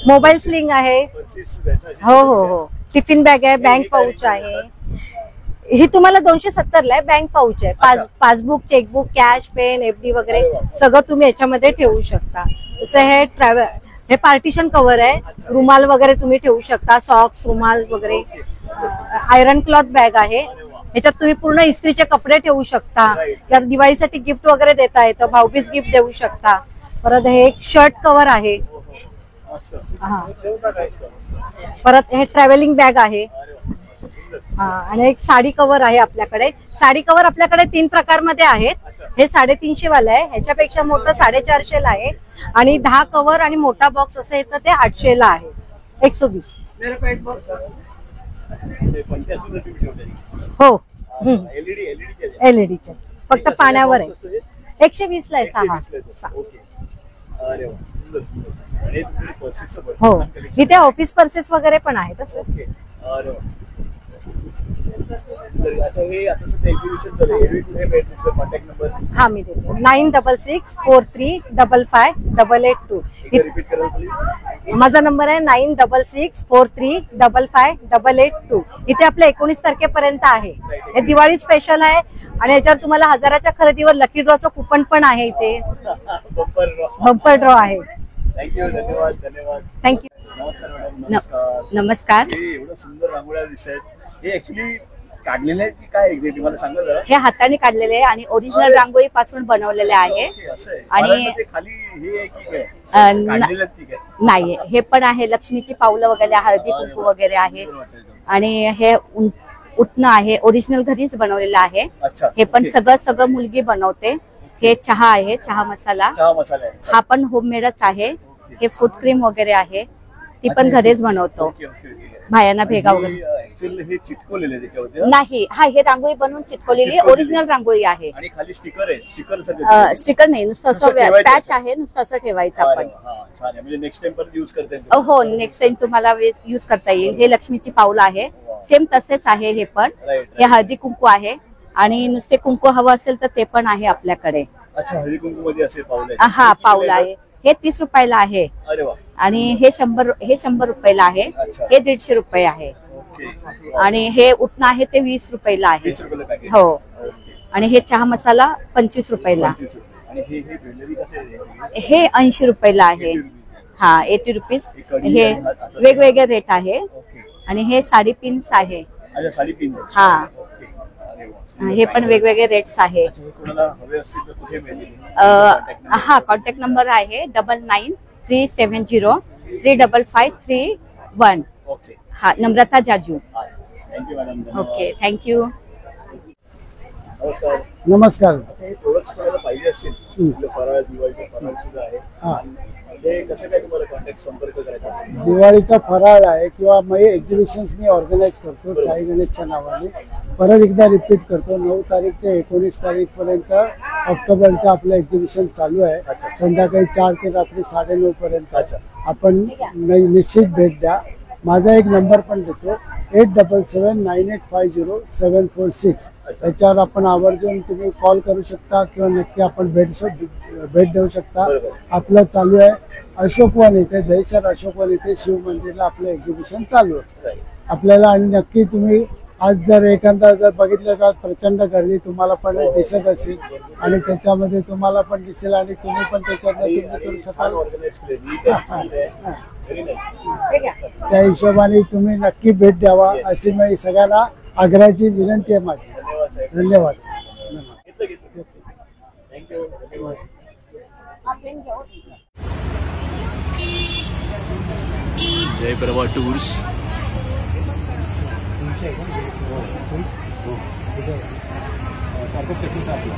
मोबाईल स्लिंग आहे. हो हो हो टिफिन बॅग आहे. बँक पाऊच आहे. ही तुम्हाला 270 ला आहे. बँक पाऊच आहे. Passbook chequebook cash pen FD वगैरे सगळं तुम्ही याच्यामध्ये ठेवू शकता. जसं हे पार्टिशन कव्हर आहे. रुमाल वगैरे तुम्ही ठेवू शकता. सॉक्स रुमाल वगैरे. आयरन क्लॉथ बॅग आहे. ह्याच्यात तुम्ही पूर्ण इस्त्रीचे कपडे ठेवू शकता. या दिवाळीसाठी गिफ्ट वगैरे देता येतं. भाऊबीज गिफ्ट देऊ शकता. परत हे एक शर्ट कव्हर आहे. हा परत हे ट्रॅव्हलिंग बॅग आहे. आणि एक साडी कव्हर आहे आपल्याकडे. साडी कव्हर आपल्याकडे 3 प्रकारमध्ये आहेत. हे 350 वाला आहे. ह्याच्यापेक्षा मोठं 450 ला आहे. आणि 10 कव्हर आणि मोठा बॉक्स असं येतं ते 800 ला आहे. 120. हो एलईडीचे फक्त पाण्यावर आहे. 120 ला आहे 6. हो इथे ऑफिस पर्सेस वगैरे पण आहेत तसं. हा मी देते 9664355582. माझा नंबर आहे 9664355582. इथे आपल्या 19 तारखेपर्यंत आहे. हे दिवाळी स्पेशल आहे. आणि याच्यावर तुम्हाला 1000च्या खरेदीवर लकी ड्रॉचं कुपन पण आहे. इथे बंपर ड्रॉ आहे. धन्यवाद धन्यवाद. थँक्यू. नमस्कार. एवढं सुंदर रांगोळ्या दिसत आहेत. हे ऍक्च्युली काढलेले आहेत की काय एक्झॅक्टली मला सांगा जरा. हे हाताने काढलेले आहे आणि ओरिजिनल रांगोळी पासून बनवलेले आहे. आणि खाली हे की नाही हे पण आहे. लक्ष्मीची पावलं वगैरे हळदी कुंकू वगैरे आहे. आणि हे उठणं आहे. ओरिजिनल घरीच बनवलेलं आहे. हे पण सगळं मुलगी बनवते. हे चहा आहे. चहा मसाला हा पण होममेडच आहे. हे फूड क्रीम वगैरे आहे. ती पण घरीच बनवतो. भायांना भेगा वगैरे हे चिटकवलेले त्याच्यावरती नाही. हा हे रांगोळी बनवून चिटकवलेली ओरिजिनल रांगोळी आहे. आणि खाली स्टिकर आहे. स्टिकर नाही नुसतं असं पॅच आहे. नुसतं असं ठेवायचं आपण. म्हणजे नेक्स्ट टाइम परत यूज करता येईल. हो नेक्स्ट टाइम तुम्हाला यूज करता येईल. हे लक्ष्मीची पावलं आहे. सेम तसेच आहे. हे पण हे हळदी कुंकू आहे. आणि नुसते कुंकू हवं असेल तर ते पण आहे आपल्याकडे. अच्छा हळदी कुंकू मध्ये असे पावलं. हा पावलं आहे. हे 30 रुपयाला आहे. आणि हे 100 रुपयाला आहे. हे 150 रुपये आहे. आणि हे उठणं आहे ते 20 रुपयाला आहे. हो. आणि हे चहा मसाला 25 रुपयाला. हे 80 रुपयाला आहे. हा 80 रुपीज. हे वेगवेगळे रेट आहे. आणि हे साडी पिन्स आहे. हा हे पण वेगवेगळे रेट्स आहे. हा कॉन्टॅक्ट नंबर आहे 9937035531. हा नम्रता जाजू. Okay thank you. नमस्कार. प्रोडक्ट्स पाहिजे असतील फराळ दिवाळीचे फराळ सुद्धा आहे. ते कसं काय तुम्हाला कॉन्टॅक्ट संपर्क करायचा? दिवाळीचा फराळ आहे किंवा मग एक्झिबिशन्स मी ऑर्गनाईज करतो साई गणेशच्या नावाने. परत एकदा रिपीट करतो, 9 तारीख ते 19 तारीख पर्यंत ऑक्टोबरचं आपलं एक्झिबिशन चालू आहे. संध्याकाळी 4 ते रात्री 9:30 पर्यंत. आपण निश्चित भेट द्या. माझा एक नंबर पण देतो, 8779850746. त्याच्यावर आपण आवर्जून तुम्ही कॉल करू शकता किंवा नक्की आपण भेट देऊ शकता. आपलं चालू आहे अशोकवन इथे, दहिसर अशोकवन इथे शिव मंदिरला आपलं एक्झिबिशन चालू आहे आपल्याला. आणि नक्की तुम्ही आज जर एखादा जर बघितलं तर प्रचंड गर्दी तुम्हाला पण दिसत असेल आणि त्याच्यामध्ये तुम्हाला पण दिसेल आणि तुम्ही पण त्याच्यात करू शकाल. त्या हिशोबाने तुम्ही नक्की भेट द्यावा अशी मी सगळ्यांना आग्रहाची विनंती आहे माझी. धन्यवाद. जय प्रभा टूर्स. सारखं सेक्शन आपलं